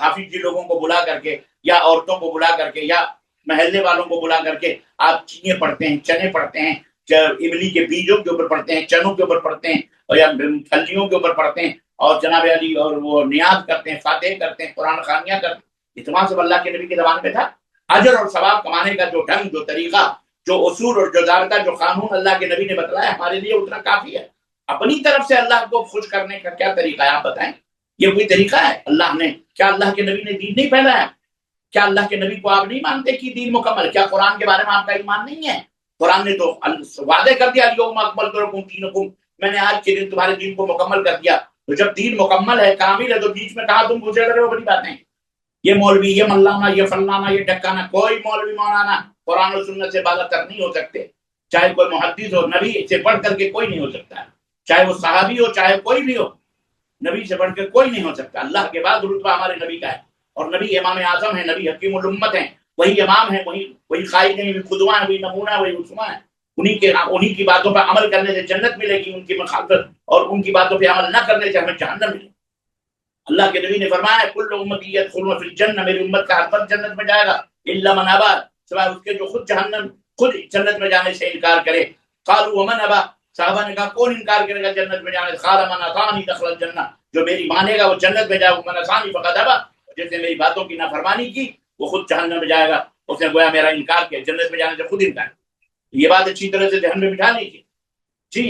حافظ جی لوگوں کو بلا کر کے یا عورتوں کو بلا کر کے یا محلے والوں کو بلا کر کے آپ چینے پڑھتے ہیں، چنے پڑھتے ہیں، املی کے بیجوں کے اوپر پڑھتے ہیں، چنوں کے اوپر پڑھتے ہیں، اور یا پھلیوں کے اوپر پڑھتے ہیں، اور جناب علی اور وہ نیاز کرتے ہیں، فاتح کرتے ہیں، قرآن خوانیاں کرتے ہیں، یہ تمام سب اللہ کے نبی کے زبان میں تھا۔ اجر اور ثواب کمانے کا جو ڈھنگ، جو طریقہ، جو اصول اور جو ضابطہ، جو قانون اللہ کے نبی نے بتلایا ہمارے لیے اتنا کافی ہے۔ اپنی طرف سے اللہ کو خوش کرنے کا کیا طریقہ ہے آپ بتائیں؟ یہ کوئی طریقہ ہے؟ اللہ نے کیا اللہ کے نبی نے دین نہیں پھیلایا؟ کیا اللہ کے نبی کو آپ نہیں مانتے کہ دین مکمل؟ کیا قرآن کے بارے میں آپ کا ایمان نہیں ہے؟ قرآن نے تو وعدے کر دیا الیوم اکملت لکم دینکم، میں نے آج کے دن تمہارے دین کو مکمل کر دیا۔ تو جب دین مکمل ہے، کامل ہے، تو بیچ میں کہاں تم پوچھے رہے ہو بڑی باتیں؟ یہ مولوی، یہ مولانا، یہ فلانا، یہ ڈکانا، کوئی مولوی مولانا قرآن و سنت سے بالا تر نہیں ہو سکتے۔ چاہے کوئی محدث ہو، نبی سے بڑھ کر کے کوئی نہیں ہو سکتا، چاہے وہ صحابی ہو، چاہے کوئی بھی ہو، نبی سے بڑھ کے کوئی نہیں ہو سکتا۔ اللہ کے بعد رتبہ ہمارے نبی کا ہے، اور نبی امام اعظم ہے، نبی حکیم الامت ہیں، وہی امام ہے، وہی قائد ہیں، وہی قدوہ ہے، وہی نمونہ ہے، وہی عثمہ ہے۔ انہی کی باتوں پر عمل کرنے سے جنت ملے گی، ان کی مخالفت اور ان کی باتوں پہ عمل نہ کرنے سے ہمیں جہنم ملے گی۔ اللہ کے نبی نے فرمایا کل امتی یدخلون فی الجنہ، میری امت کا ہر فرد جنت میں جائے گا، الا من ابا، سوائے اس کے جو خود جنت میں جانے سے انکار کرے۔ قالوا ومن ابا، صحابہ نے کہا کون انکار کرے گا جنت میں جانے سے؟ قال من اطاعنی دخل الجنہ، جو میری مانے گا وہ جنت میں جائے گا، من عصانی فقد ابا، جس نے میری باتوں کی نافرمانی کی وہ خود جہنم میں جائے گا، اس نے گویا میرا انکار کیا، جنت میں جانے سے خود انکار۔ یہ بات اچھی طرح سے ذہن میں بٹھا لیجیے۔ جی،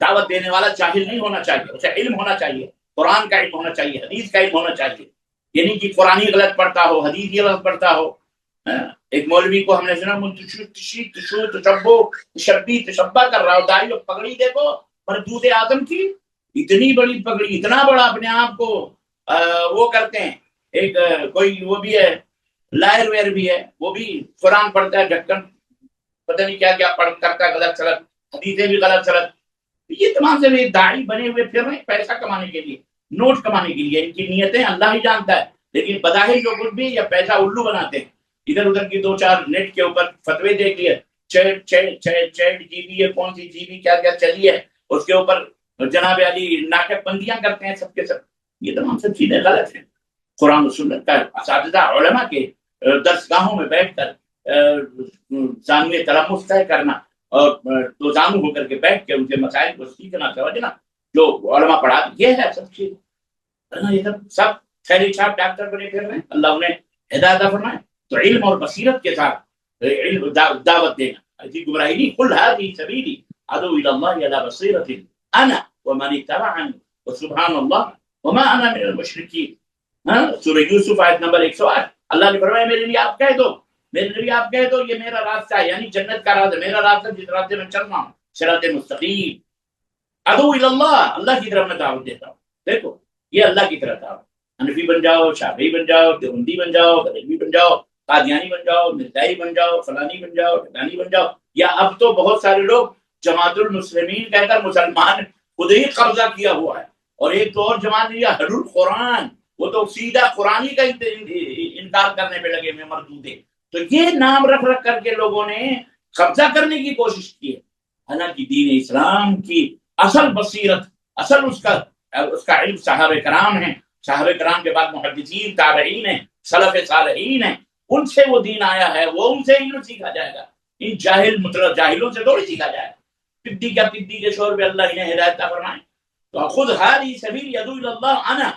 دعوت دینے والا جاہل نہیں ہونا چاہیے، اسے علم ہونا چاہیے، قرآن کا علم ہونا چاہیے، حدیث کا علم ہونا چاہیے، یعنی کہ قرآن غلط پڑھتا ہو، حدیث غلط پڑھتا ہو۔ ایک مولوی کو ہم نے سنا تشبہ کر رہا ہو، داڑھی اور پگڑی دیکھو مردود اعظم کی، اتنی بڑی پگڑی، اتنا بڑا اپنے آپ کو وہ کرتے ہیں۔ ایک کوئی وہ بھی ہے لائر ویئر بھی ہے، وہ بھی قرآن پڑھتا ہے، ڈھکن پتہ نہیں کیا کیا پڑھ کرتا ہے، غلط سلط حدیثیں بھی غلط سلط۔ یہ تمام سے داڑھی بنے ہوئے پھر رہے ہیں پیسہ کمانے کے لیے، نوٹ کمانے کے لیے، ان کی نیتیں اللہ ہی جانتا ہے، لیکن بظاہر جو کچھ بھی یا پیسہ الو بناتے ہیں۔ ادھر ادھر کی دو چار نیٹ کے اوپر فتوے دیکھ لیے، چیٹ جی بی ہے، کون سی جی بی کیا کیا چلی ہے، اس کے اوپر جناب علی ناٹک بندیاں کرتے ہیں سب کے سب۔ یہ تمام سب چیزیں غلط ہیں۔ قرآن و سنت کا اساتذہ علماء کے درسگاہوں میں بیٹھ کر زانوی تلمس طے کرنا اور دو زانو ہو کر کے بیٹھ کے ان کے مسائل کو سیکھنا سمجھنا، جو علماء پڑھا، یہ ہے سب چیز۔ یہ سب خیری چھاپ ڈاکٹر بنے پھر رہے ہیں، اللہ انہیں ہدایت فرمائے۔ تو علم اور بصیرت کے ساتھ علم دعوت دینا، ایسی گمراہی نہیں۔ قل هذه سبیلی ادعو الى الله على بصیرۃ انا ومن اتبعني وسبحان الله وما انا من المشرکین۔ سورہ یوسف آیت نمبر 108، اللہ نے فرمایا میرے لیے آپ کہہ دو، میرے لیے آپ کہہ دو یہ میرا راستہ ہے، یعنی جنت کا راستہ، میرا راستہ جس راستے میں چل رہا ہوں، صراط مستقیم۔ ادعو الی اللہ، اللہ کی طرف میں دعوت دیتا ہوں۔ دیکھو یہ اللہ کی طرف دعوت، حنفی بن جاؤ، شافعی بن جاؤ، دیوبندی بن جاؤ، بریلوی بن جاؤ، قادیانی بن جاؤ، مرزائی بن جاؤ، فلانی بن جاؤ، ٹھکانی بن جاؤ، یا اب تو بہت سارے لوگ جماعت المسلمین کہہ کر مسلمان خود ہی قبضہ کیا ہوا ہے، اور ایک تو اور جماعت لیا حل القرآن، وہ تو سیدھا قرآن کا انکار کرنے پہ لگے ہوئے مردودے۔ تو یہ نام رکھ رکھ کر کے لوگوں نے قبضہ کرنے کی کوشش کی ہے، حالانکہ دین اسلام کی اصل بصیرت، اصل اس کا علم صحابہ کرام ہیں، صحابہ کرام کے بعد محدثین، تابعین ہیں، سلف صالحین ہیں، ان سے وہ دین آیا ہے، وہ ان سے علم سیکھا جائے گا، ان جاہلوں سے تھوڑی سیکھا جائے گا۔ پدی کے شور پہ اللہ انہیں ہدایت عطا فرمائے۔ تو خود ہاری سبیل ادعو الی اللہ انا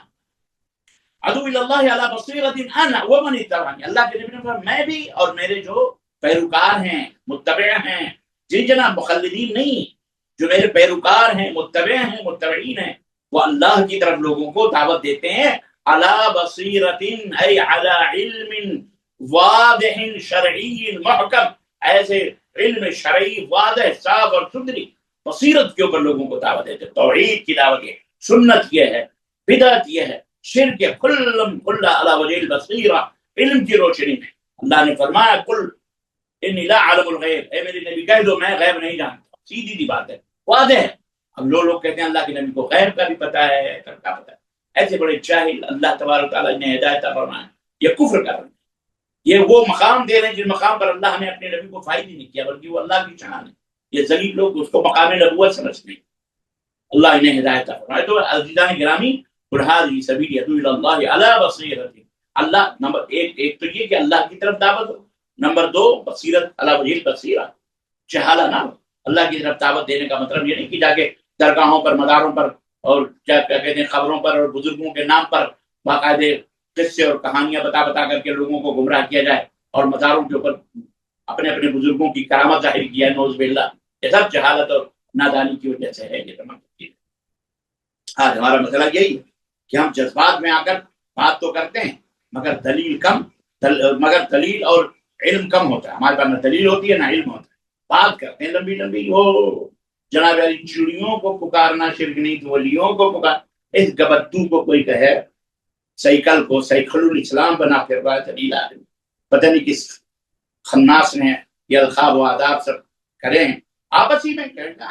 ادعو الی اللہ علی بصیرۃ انا ومن اتبعنی، اللہ کے نبی نے فرمایا میں بھی اور میرے جو پیروکار ہیں، متبع ہیں، جی جناب مخلدین نہیں، جو میرے پیروکار ہیں، متبع ہیں، متبعین ہیں، وہ اللہ کی طرف لوگوں کو دعوت دیتے ہیں، علی بصیرۃ ای علی علم واضح شرعی محکم، ایسے علم شرعی واضح صاف اور ستھری بصیرت کے اوپر لوگوں کو دعوت دیتے ہیں۔ توحید کی دعوت ہے، سنت یہ ہے، بدعت یہ ہے، شرک کلم کل علی وجہ البصیرہ، علم کی روشنی میں۔ اللہ نے فرمایا قل انی لا اعلم الغیب، اے میرے نبی کہہ دو میں غیب نہیں جانتا، سیدھی سی بات ہے، واضح ہے۔ اب لوگ کہتے ہیں اللہ کے نبی کو غیب کا بھی پتہ ہے، کا پتہ ہے، ایسے بڑے جاہل اللہ تبارک تعالیٰ نے ہدایت فرمایا، یہ کفر کر رہے ہیں، یہ وہ مقام دے رہے ہیں جن مقام پر اللہ نے اپنے نبی کو فائد ہی نہیں کیا، بلکہ وہ اللہ کی شان ہے۔ یہ ذلیل لوگ اس کو مقام نبوت سمجھتے ہیں، اللہ انہیں ہدایت فرمائے۔ تو عزیزان گرامی، قل هذه سبیلی ادعو الی اللہ علی بصیرۃ اللہ نمبر ایک تو یہ کہ اللہ کی طرف دعوت ہو، نمبر دو بصیرت علی وجہ البصیرہ، جہالہ نہ ہو۔ اللہ کی طرف دعوت دینے کا مطلب یہ نہیں کہ جا کے درگاہوں پر، مزاروں پر اور کیا کہتے ہیں خبروں پر اور بزرگوں کے نام پر باقاعدے قصے اور کہانیاں بتا بتا کر کے لوگوں کو گمراہ کیا جائے اور مزاروں کے اوپر اپنے اپنے بزرگوں کی کرامت ظاہر کیا ہے، نعوذ باللہ۔ یہ سب جہالت اور نادانی کی وجہ سے ہے یہ تمام چیزیں۔ آج ہمارا مسئلہ یہی ہے کہ ہم جذبات میں آ کر بات تو کرتے ہیں مگر مگر دلیل اور علم کم ہوتا ہے ہمارے پاس، نہ دلیل ہوتی ہے نہ علم ہوتا ہے۔ بات کرتے ہیں لمبی لمبی، وہ جناب علی چڑیوں کو پکارنا شرک نہیں تو ولیوں کو پکار، اس گبدو کو کوئی کہے سائیکل کو سائیکل الاسلام بنا پھر رہا ہے دلیل آدمی، پتہ نہیں کس خناس نے یہ الخاب و آداب سب کریں آپس ہی میں،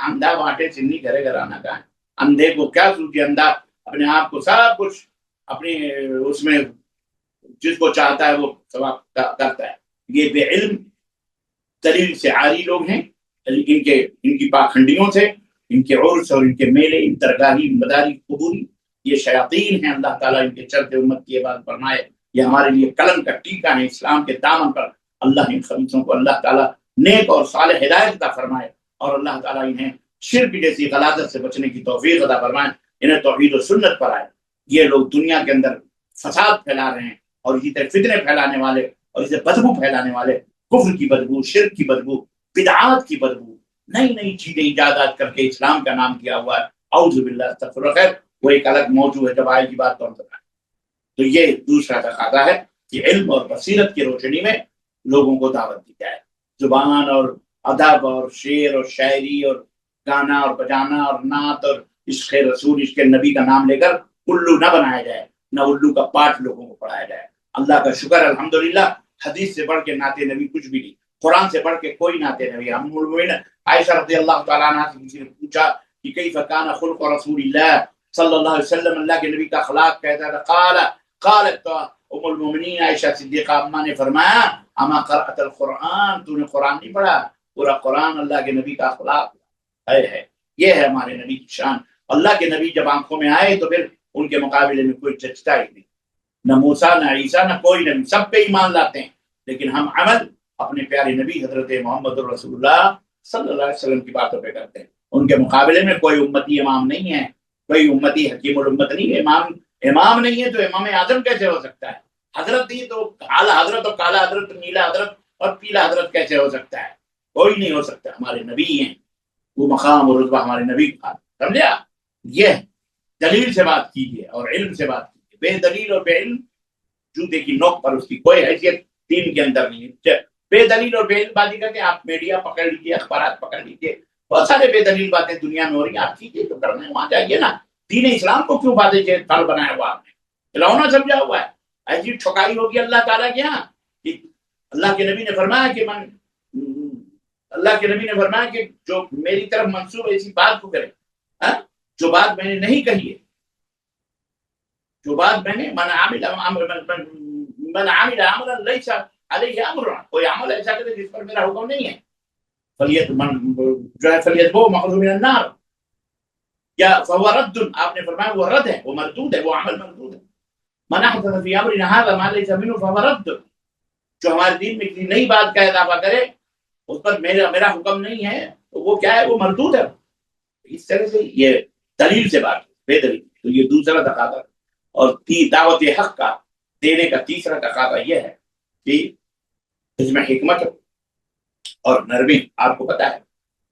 اندھا بانٹے سنی گھرے گھرانا کا ہے، اندھے کو کیا سوچے، اندھا اپنے آپ کو سب کچھ اپنی اس میں جس کو چاہتا ہے وہ ثواب کرتا ہے۔ یہ بے علم دلیل سے عاری لوگ ہیں، ان کی پاکھنڈیوں سے، ان کے عرس اور ان کے میلے، ان درگاہی مداری قبوری، یہ شیاطین ہیں، اللہ تعالیٰ ان کے چلتے امت کی عبادت فرمائے۔ یہ ہمارے لیے قلم کا ٹیکا ہے اسلام کے دامن پر، اللہ ان خبیثوں کو اللہ تعالیٰ نیک اور صالح ہدایت عطا فرمائے، اور اللہ تعالیٰ انہیں شرک جیسی غلاظت سے بچنے کی توفیق عطا فرمائے، انہیں توحید و سنت پر آئے۔ یہ لوگ دنیا کے اندر فساد پھیلا رہے ہیں اور اسی طرح فتنے پھیلانے والے اور اسے بدبو پھیلانے والے، کفر کی بدبو، شرک کی بدبو، بدعات کی بدبو، نئی نئی چیزیں ایجادات کر کے اسلام کا نام کیا ہوا ہے، اعوذ باللہ استغفر اللہ۔ خیر وہ ایک الگ موضوع ہے، جب آئے کی بات تو ہم بتائیں۔ تو یہ دوسرا تقاضا ہے کہ علم اور بصیرت کی روشنی میں لوگوں کو دعوت دی جائے، زبان اور ادب اور شعر اور شاعری اور گانا اور بجانا اور نعت اور عشق رسول عشق نبی کا نام لے کر الو نہ بنایا جائے، نہ الو کا پاٹ لوگوں کو پڑھایا جائے۔ اللہ کا شکر الحمدللہ، حدیث سے بڑھ کے نعت نبی کچھ بھی نہیں، قرآن سے بڑھ کے کوئی نعت نبی۔ ام المؤمنین عائشہ رضی اللہ تعالیٰ عنہ سے کسی نے پوچھا کہ کیف کان خلق رسول اللہ صلی اللہ علیہ وسلم، اللہ کے نبی کا اخلاق کیسا تھا؟ قالت ام المؤمنین عائشہ صدیقہ اماں نے فرمایا اما قرأت القرآن، تو نے قرآن نہیں پڑھا؟ پورا قرآن اللہ کے نبی کا اخلاق ہے۔ یہ ہے ہمارے نبی کی شان۔ اللہ کے نبی جب آنکھوں میں آئے تو پھر ان کے مقابلے میں کوئی جچتا ہی نہیں، نہ موسیٰ نہ عیسیٰ نہ کوئی نبی، سب پہ ایمان لاتے ہیں، لیکن ہم عمل اپنے پیارے نبی حضرت محمد رسول اللہ صلی اللہ علیہ وسلم کی باتوں پہ کرتے ہیں۔ ان کے مقابلے میں کوئی امتی امام نہیں ہے، کوئی امتی حکیم الامت نہیں ہے، امام نہیں ہے تو امام اعظم کیسے ہو سکتا ہے؟ حضرت نہیں تو اعلیٰ حضرت اور کالا حضرت، نیلا حضرت اور پیلا حضرت کیسے ہو سکتا ہے؟ کوئی نہیں ہو سکتا، ہمارے نبی ہیں، وہ مقام اور رتبہ ہمارے نبی کا، سمجھا؟ یہ دلیل سے بات کیجیے اور علم سے بات کیجیے، بے دلیل اور بے علم جوتے کی نوک پر اس کی کوئی حیثیت دین کے اندر نہیں ہے۔ بے دلیل اور بے علم بازی کر کے آپ میڈیا پکڑ لیجیے، اخبارات پکڑ لیجیے، بہت سارے بے دلیل باتیں دنیا میں ہو رہی ہیں، آپ کیجیے تو کرنے وہاں جائیے نا۔ دین اسلام کو کیوں باتیں پھل بنایا ہوا آپ نے، کھلونا سمجھا ہوا ہے؟ ایسی ٹھکائی ہوگی اللہ تعالیٰ کے یہاں کہ اللہ کے نبی نے فرمایا کہ اللہ کے نبی نے فرمایا کہ جو میری طرف منسوب ایسی بات کو کرے، جو بات میں نے نہیں کہی ہے، جو بات میں نے من عمل عملا لیس علیہ امرنا، کوئی عمل ایسا کرے جس پر میرا حکم نہیں ہے، فلیتبوأ مقعدہ من النار، یا فهو رد، آپ نے فرمایا وہ رد ہے، وہ مردود ہے، وہ عمل مردود ہے۔ من احدث فی امرنا هذا ما ليس منه فهو رد، جو ہمارے دین میں کسی نئی بات کا اضافہ کرے اس پر میرا حکم نہیں ہے تو وہ کیا ہے؟ وہ مردود ہے۔ اس طرح سے یہ دلیل سے بات بے دلیل، تو یہ دوسرا تقاضا۔ اور دعوت حق کا دینے کا تیسرا تقاضا یہ ہے کہ اس میں حکمت اور نرمی۔ آپ کو پتا ہے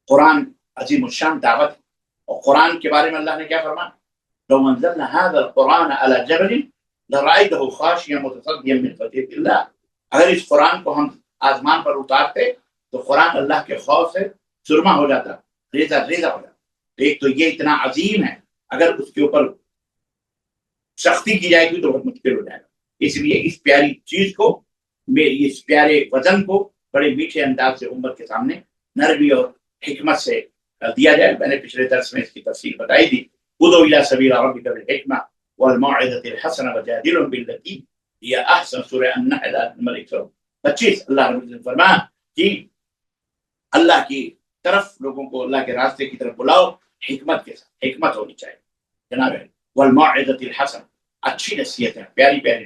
قرآن عظیم الشان دعوت ہے، اور قرآن کے بارے میں اللہ نے کیا فرمایا؟ لو انزلنا هذا القرآن على جبل لرأيته خاشعا متصدعا من خشية الله، اگر اس قرآن کو ہم آسمان پر اتارتے تو قرآن اللہ کے خوف سے سرما ہو جاتا، ریزہ ریزہ ہو جاتا۔ ایک تو یہ اتنا عظیم ہے، اگر اس کے اوپر سختی کی جائے گی تو بہت مشکل ہو جائے گا۔ اس لیے اس پیاری چیز کو، اس پیارے وزن کو بڑے میٹھے انداز سے امت کے سامنے نرمی اور حکمت سے دیا جائے۔ میں نے پچھلے درس میں اس کی تفصیل بتائی تھی، ادعو الی سبیل ربک بالحکمہ والموعظۃ الحسنہ وجادلہم بالتی ہی احسن، سورہ النحل نمبر 125۔ اللہ رب العزت نے فرمایا کہ اللہ کی طرف لوگوں کو اللہ کے راستے کی طرف بلاؤ حکمت کے ساتھ، حکمت ہونی چاہیے جناب، والموعظۃ الحسنہ، اچھی نصیحت ہے، پیاری پیاری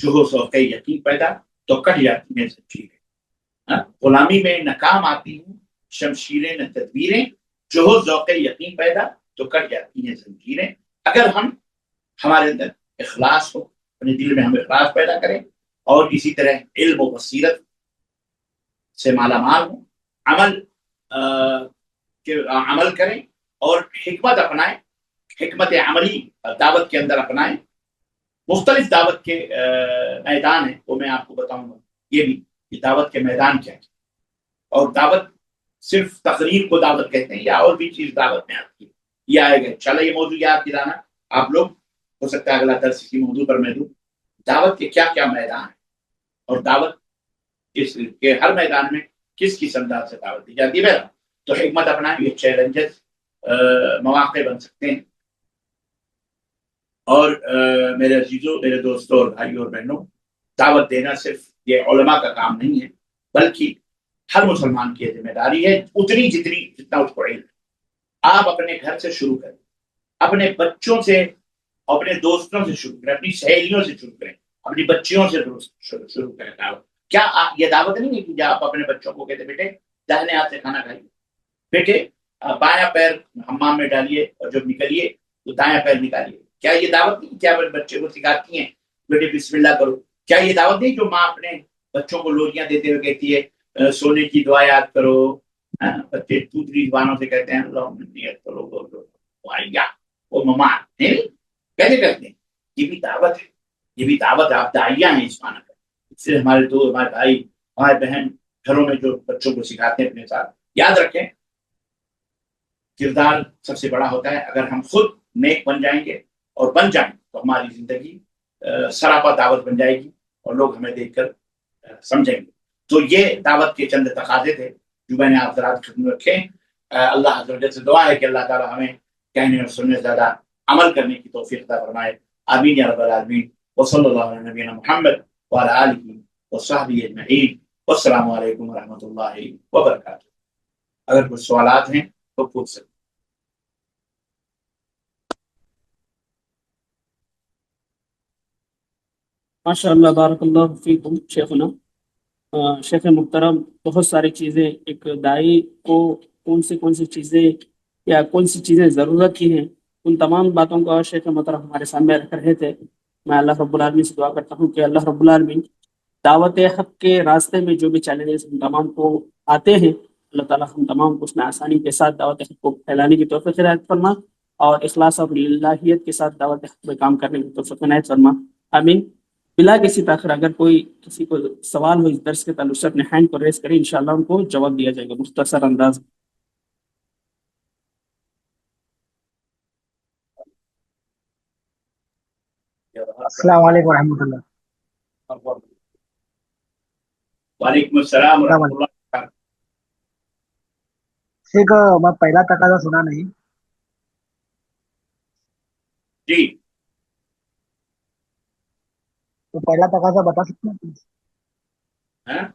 جو ہو ذوق یقین پیدا تو کٹ جاتی ہیں زنجیریں، غلامی میں ناکام آتی ہوں شمشیریں نہ تدبیریں، جو ہو ذوق یقین پیدا تو کٹ جاتی ہیں زنجیریں۔ اگر ہمارے اندر اخلاص ہو، اپنے دل میں ہم اخلاص پیدا کریں، اور اسی طرح علم و بصیرت سے مالا مال ہوں، عمل کریں اور حکمت اپنائیں، حکمت عملی دعوت کے اندر اپنائیں۔ مختلف دعوت کے میدان ہیں، وہ میں آپ کو بتاؤں گا یہ بھی کہ دعوت کے میدان کیا ہے، اور دعوت صرف تقریر کو دعوت کہتے ہیں یا اور بھی چیز دعوت میں آتی ہے، یہ آئے گا انشاءاللہ۔ یہ موضوع یاد دلانا آپ لوگ، ہو سکتا ہے اگلا درس اسی موضوع پر میں دوں، دعوت کے کیا کیا میدان ہیں، اور دعوت کے ہر میدان میں کس کس انداز سے دعوت دی جاتی ہے۔ تو حکمت اپنا یہ چیلنجز مواقع بن سکتے ہیں۔ اور میرے عزیزوں، میرے دوستوں اور بھائیوں اور بہنوں، دعوت دینا صرف یہ علماء کا کام نہیں ہے، بلکہ ہر مسلمان کی ذمہ داری ہے، اتنی جتنا اس کو علم ہے۔ آپ اپنے گھر سے شروع کریں، اپنے بچوں سے، اپنے دوستوں سے شروع کریں، اپنی سہیلیوں سے شروع کریں، اپنی بچیوں سے شروع کریں دعوت۔ کیا یہ دعوت نہیں ہے کہ آپ اپنے بچوں کو کہتے بیٹے داہنے ہاتھ سے کھانا کھائیے، بیٹے بایاں پیر حمام میں ڈالیے اور جب نکلیے تو دایاں پیر نکالیے؟ کیا یہ دعوت نہیں؟ کیا بچے کو سکھاتی ہیں بیٹے بسم اللہ کرو؟ کیا یہ دعوت نہیں جو ماں اپنے بچوں کو لوریاں دیتے ہوئے کہتی ہے سونے کی دعا یاد کرو؟ بچے دوسری زبانوں سے کہتے ہیں نیت کرو، وہ مما نہیں کیسے کرتے ہیں؟ یہ بھی دعوت ہے، یہ بھی دعوت۔ آپ داعیہ ہیں اس معنی پر۔ اس سے ہمارے دوست، ہمارے بھائی، ہمارے بہن گھروں میں جو بچوں کو سکھاتے ہیں اپنے ساتھ، یاد رکھیں کردار سب سے بڑا ہوتا ہے۔ اگر ہم خود نیک بن جائیں گے اور بن جائیں تو ہماری زندگی سراپا دعوت بن جائے گی، اور لوگ ہمیں دیکھ کر سمجھیں گے۔ تو یہ دعوت کے چند تقاضے تھے جو میں نے آپ حضرات کے سامنے رکھے۔ اللہ عز و جل سے دعا ہے کہ اللہ تعالی ہمیں کہنے اور سننے سے زیادہ عمل کرنے کی توفیق عطا فرمائے، آمین یا رب العالمین۔ وصلی اللہ علی نبینا محمد وعلی آلہ وصحبہ اجمعین، والسلام علیکم ورحمۃ اللہ وبرکاتہ۔ اگر کچھ سوالات ہیں تو پوچھ سکتے۔ ماشاء اللہ، بارک اللہ فیکم شیخنا۔ شیخ محترم، بہت ساری چیزیں ایک داعی کو کون سی چیزیں یا کون سی چیزیں ضرورت کی ہیں، ان تمام باتوں کو شیخ محترم ہمارے سامنے رکھ رہے تھے۔ میں اللہ رب العالمین سے دعا کرتا ہوں کہ اللہ رب العالمین دعوت حق کے راستے میں جو بھی چیلنجز ہم تمام کو آتے ہیں، اللہ تعالیٰ ہم تمام کو اس میں آسانی کے ساتھ دعوت حق کو پھیلانے کی توفیق عنایت فرما، اور اخلاص اور للہیت کے ساتھ دعوت حق میں کام کرنے کی توفیق عنایت فرما، آمین۔ بلا کسی تاخیر اگر کوئی کسی کو سوال ہو اس درس کے تعلق سے اپنے ہینڈ کو ریز کریں، انشاءاللہ ان کو جواب دیا جائے گا مختصر انداز۔ السلام علیکم ورحمۃ اللہ۔ وعلیکم السلام ورحمۃ اللہ وبرکاتہ۔ ایک میں پہلا تقاضا سنا نہیں جی تو پہلا تقاضا بتا سکتے ہیں please؟ ہاں،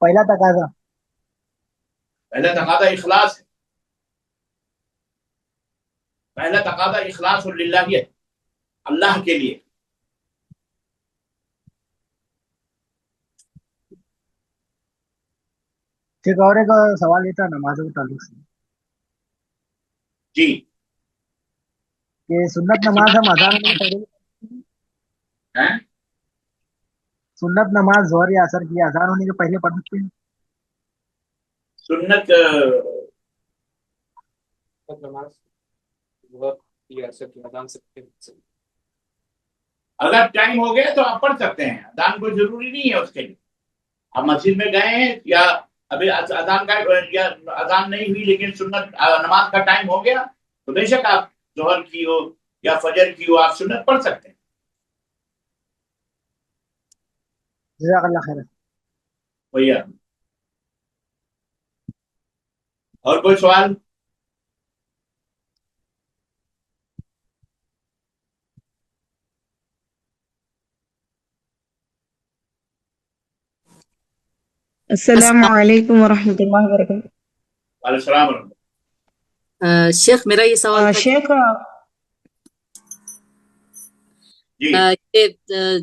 پہلا تقاضا پہلا تقاضا اخلاص ہے، پہلا تقاضا اخلاص اور للہیت، اللہ کے لیے۔ ٹھیک ہے، اور ایک سوال یہ تھا نمازوں کے تعلق سے جی کہ سنت نماز ہم اذان ہونے کے پہلے، ہاں، سنت نماز ظہر یا عصر کی اذان ہونے کے پہلے پڑھ سکتے ہیں؟ سنت اگر ٹائم ہو گیا تو آپ پڑھ سکتے ہیں، اذان کوئی ضروری نہیں ہے اس کے لیے۔ آپ مسجد میں گئے ہیں یا ابھی اذان کا یا اذان نہیں ہوئی لیکن سنت نماز کا ٹائم ہو گیا تو بے شک آپ ظہر کی ہو یا فجر کی ہو آپ سنت پڑھ سکتے ہیں۔ جزاک اللہ خیر۔ بھیا اور کوئی سوال؟ السلام علیکم ورحمۃ اللہ وبرکاتہ۔ وعلیکم السلام ورحمۃ اللہ۔ شیخ میرا یہ سوال تھا، شیخ جی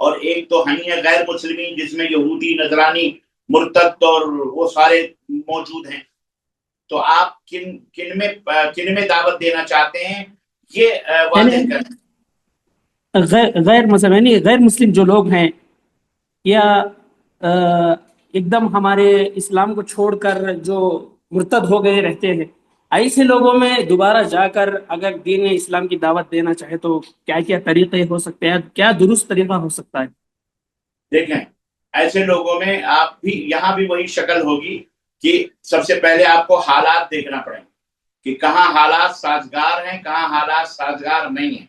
اور ایک تو ہیں غیر مسلمین جس میں یہودی، نصرانی، مرتد اور وہ سارے موجود ہیں. تو آپ کن میں دعوت دینا چاہتے ہیں یہ واضح کریں. غیر مذہب یعنی غیر مسلم جو لوگ ہیں یا ایک دم ہمارے اسلام کو چھوڑ کر جو مرتد ہو گئے رہتے ہیں، ایسے لوگوں میں دوبارہ جا کر اگر دین اسلام کی دعوت دینا چاہے تو کیا کیا طریقے ہو سکتے ہیں، کیا درست طریقہ ہو سکتا ہے؟ دیکھیں ایسے لوگوں میں آپ بھی یہاں بھی وہی شکل ہوگی کہ سب سے پہلے آپ کو حالات دیکھنا پڑیں کہ کہاں حالات سازگار ہیں، کہاں حالات سازگار نہیں ہیں.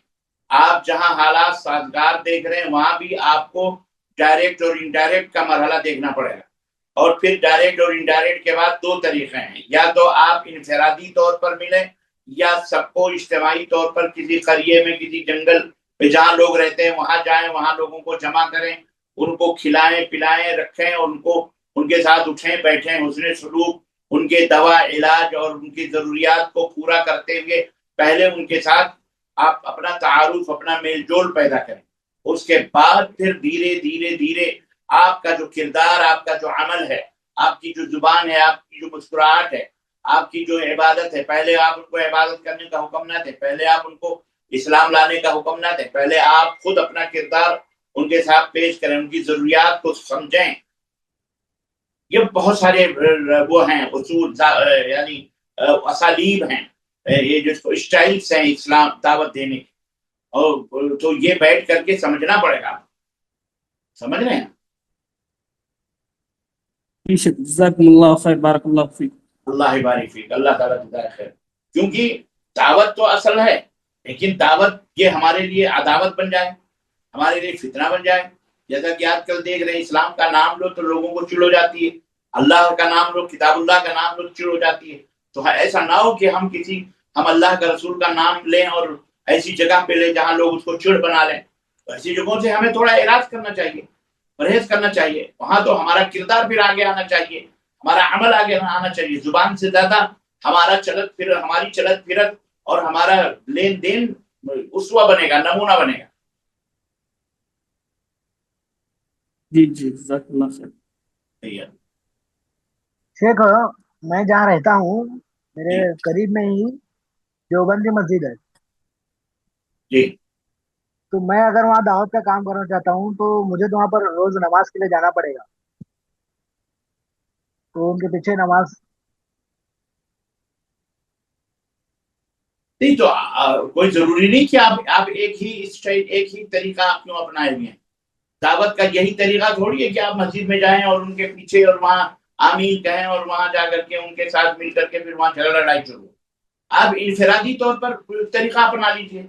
آپ جہاں حالات سازگار دیکھ رہے ہیں وہاں بھی آپ کو ڈائریکٹ اور انڈائریکٹ کا مرحلہ دیکھنا پڑے گا. اور پھر ڈائریکٹ اور انڈائریکٹ کے بعد دو طریقے ہیں، یا تو آپ انفرادی طور پر ملیں یا سب کو اجتماعی طور پر کسی قریے میں، کسی جنگل پہ جہاں لوگ رہتے ہیں وہاں جائیں، وہاں لوگوں کو جمع کریں، ان کو کھلائیں پلائیں رکھیں، اور ان کے ساتھ اٹھیں بیٹھیں، حسن سلوک، ان کے دوا علاج اور ان کی ضروریات کو پورا کرتے ہوئے پہلے ان کے ساتھ آپ اپنا تعارف، اپنا میل جول پیدا کریں. اس کے بعد پھر دھیرے دھیرے دھیرے آپ کا جو کردار، آپ کا جو عمل ہے، آپ کی جو زبان ہے، آپ کی جو مسکراہٹ ہے، آپ کی جو عبادت ہے، پہلے آپ ان کو عبادت کرنے کا حکم نہ دیں، پہلے آپ ان کو اسلام لانے کا حکم نہ دیں، پہلے آپ خود اپنا کردار ان کے ساتھ پیش کریں، ان کی ضروریات کو سمجھیں. یہ بہت سارے وہ ہیں اصول، یعنی اسالیب ہیں، یہ جس کو اسٹائلس ہیں اسلام دعوت دینے کی. اور تو یہ بیٹھ کر کے سمجھنا پڑے گا. سمجھ رہے ہیں؟ جزاکم اللہ خیر، بارک اللہ فیک. اللہ بارک فیک، اللہ تعالیٰ جزائے خیر. کیونکہ دعوت تو اصل ہے، لیکن دعوت یہ ہمارے لیے عداوت بن جائے، ہمارے لیے فتنہ بن جائے. جیسا کہ آج کل دیکھ رہے ہیں، اسلام کا نام لو تو لوگوں کو چڑ ہو جاتی ہے، اللہ کا نام لو، کتاب اللہ کا نام لو چڑ ہو جاتی ہے. تو ایسا نہ ہو کہ ہم اللہ کا رسول کا نام لیں اور ایسی جگہ پہ لیں جہاں لوگ اس کو چڑ بنا لیں. تو ایسی جگہوں سے ہمیں تھوڑا اعراض کرنا چاہیے، پرہیز کرنا چاہیے. وہاں تو ہمارا کردار پھر آگے آنا چاہیے، ہمارا عمل آگے آنا چاہیے. زبان سے زیادہ ہماری چلت پھرت اور ہمارا لین دین اسوہ بنے گا، نمونہ بنے گا. جی جزاک اللہ خیر. شیخ میں جہاں رہتا ہوں میرے قریب میں ہی دیوبندی مسجد ہے. جی تو میں اگر وہاں دعوت کا کام کرنا چاہتا ہوں تو مجھے تو وہاں پر روز نماز کے لیے جانا پڑے گا. تو ان کے پیچھے نماز نہیں تو کوئی ضروری نہیں کہ آپ ایک ہی طریقہ آپ کیوں اپنائے ہوئے ہیں. دعوت کا یہی طریقہ تھوڑی ہے کہ آپ مسجد میں جائیں اور ان کے پیچھے اور وہاں آمین کہیں اور وہاں جا کر کے ان کے ساتھ مل کر کے پھر وہاں جھگڑا لڑائی شروع. آپ انفرادی طور پر طریقہ اپنا لیجیے،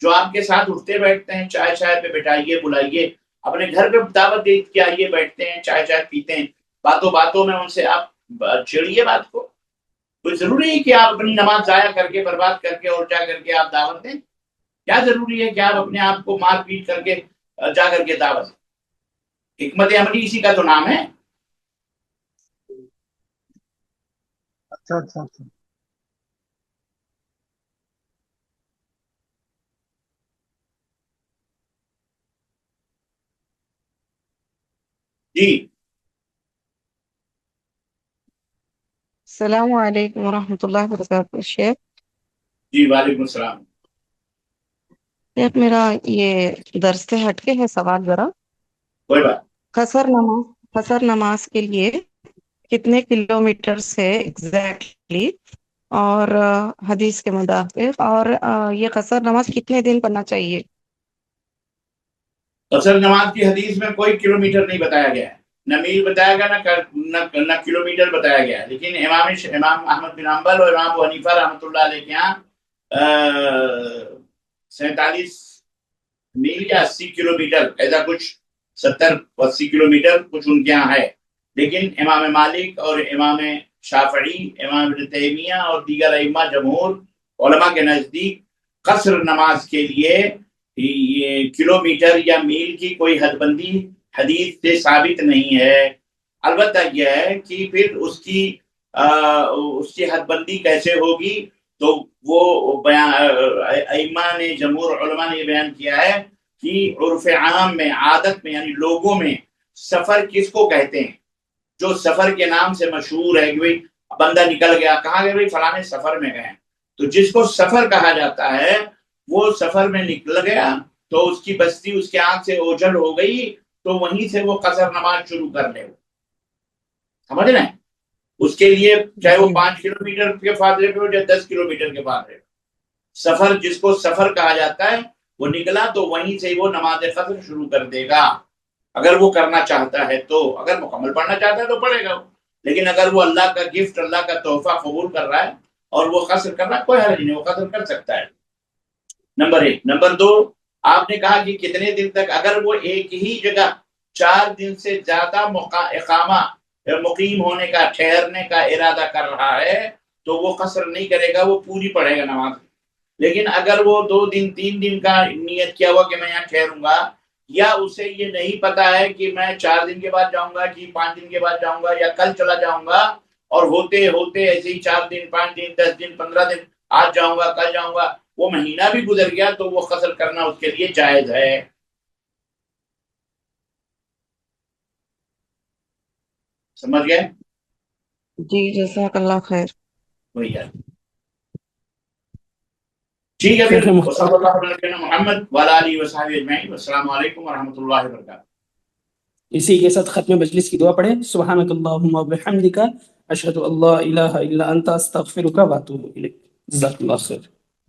جو آپ کے ساتھ اٹھتے بیٹھتے ہیں، چائے چائے پہ بٹھائیے، بلائیے، اپنے گھر پہ دعوت دے کے آئیے، بیٹھتے ہیں چائے چائے پیتے ہیں، باتوں میں ان سے آپ چھیڑیے بات کو. کوئی ضروری ہے کہ آپ اپنی نماز ضائع کر کے، برباد کر کے اور جا کر کے آپ دعوت دیں؟ کیا ضروری ہے کہ آپ اپنے آپ کو مار پیٹ کر کے جا کر کے دعوت دیں؟ حکمت عملی اسی کا تو نام ہے. اچھا اچھا اچھا. جی السلام علیکم ورحمۃ اللہ وبرکاتہ. شیخ جی وعلیکم السلام. شیخ میرا یہ درس سے ہٹ کے ہے سوال ذرا. کوئی بات. قصر نماز کے لیے کتنے کلومیٹر سے ایگزیکٹلی اور حدیث کے مطابق، اور یہ قصر نماز کتنے دن پڑھنا چاہیے؟ قصر نماز کی حدیث میں کوئی کلومیٹر نہیں بتایا گیا ہے، نہ میل بتایا گیا نہ کلومیٹر بتایا گیا. لیکن امام احمد بن حنبل اور امام ابو حنیفہ رحمۃ اللہ علیہ کے یہاں 47 میل یا 80 کلومیٹر، ایسا کچھ 70-80 کلومیٹر کچھ ان کے یہاں ہے. لیکن امام مالک اور امام شافعی، امام ابن تیمیہ اور دیگر ائمہ جمہور علماء کے نزدیک قصر نماز کے لیے یہ کلومیٹر یا میل کی کوئی حد بندی حدیث سے ثابت نہیں ہے. البتہ یہ ہے کہ پھر اس کی حد بندی کیسے ہوگی، تو وہ ائمہ نے، جمہور علماء نے بیان کیا ہے کہ عرف عام میں، عادت میں، یعنی لوگوں میں سفر کس کو کہتے ہیں؟ جو سفر کے نام سے مشہور ہے کہ بھئی بندہ نکل گیا، کہاں گئے؟ بھئی فلانے سفر میں گئے. تو جس کو سفر کہا جاتا ہے وہ سفر میں نکل گیا تو اس کی بستی اس کے آنکھ سے اوجھل ہو گئی تو وہیں سے وہ قصر نماز شروع کر لے. سمجھ رہے ہیں؟ اس کے لیے چاہے وہ 5 کلومیٹر کے فاصلے پہ ہو یا 10 کلومیٹر کے فاصلے پہ، سفر جس کو سفر کہا جاتا ہے وہ نکلا تو وہیں سے وہ نماز قصر شروع کر دے گا اگر وہ کرنا چاہتا ہے. تو اگر مکمل پڑھنا چاہتا ہے تو پڑھے گا، لیکن اگر وہ اللہ کا گفٹ، اللہ کا تحفہ قبول کر رہا ہے اور وہ قصر کر رہا ہے، کوئی حرج نہیں، وہ قصر کر سکتا ہے. نمبر 1. نمبر 2، آپ نے کہا کہ کتنے دن تک، اگر وہ ایک ہی جگہ 4 دن سے زیادہ اقامہ، مقیم ہونے کا، ٹھہرنے کا ارادہ کر رہا ہے تو وہ قصر نہیں کرے گا، وہ پوری پڑھے گا نماز. لیکن اگر وہ 2 دن 3 دن کا نیت کیا ہوا کہ میں یہاں ٹھہروں گا، یا اسے یہ نہیں پتا ہے کہ میں 4 دن کے بعد جاؤں گا کہ 5 دن کے بعد جاؤں گا یا کل چلا جاؤں گا، اور ہوتے ہوتے ایسے ہی 4 دن 5 دن 10 دن 15 دن، آج جاؤں گا کل جاؤں گا، وہ مہینہ بھی گزر گیا تو وہ قصر کرنا اس کے لیے جائز ہے. سمجھ گئے؟ جی جزاک اللہ خیر. وہی ہے. ٹھیک ہے پھر، وصلی اللہ علیہ وسلم محمد وعلی آلہ وصحبہ اجمعین. السلام علیکم ورحمۃ اللہ وبرکاتہ. اسی کے ساتھ ختم مجلس کی دعا پڑھیں. سبحانک اللہم وبحمدک، اشہد ان لا الہ الا انت، استغفرک واتوب الیک. جزاک اللہ خیر.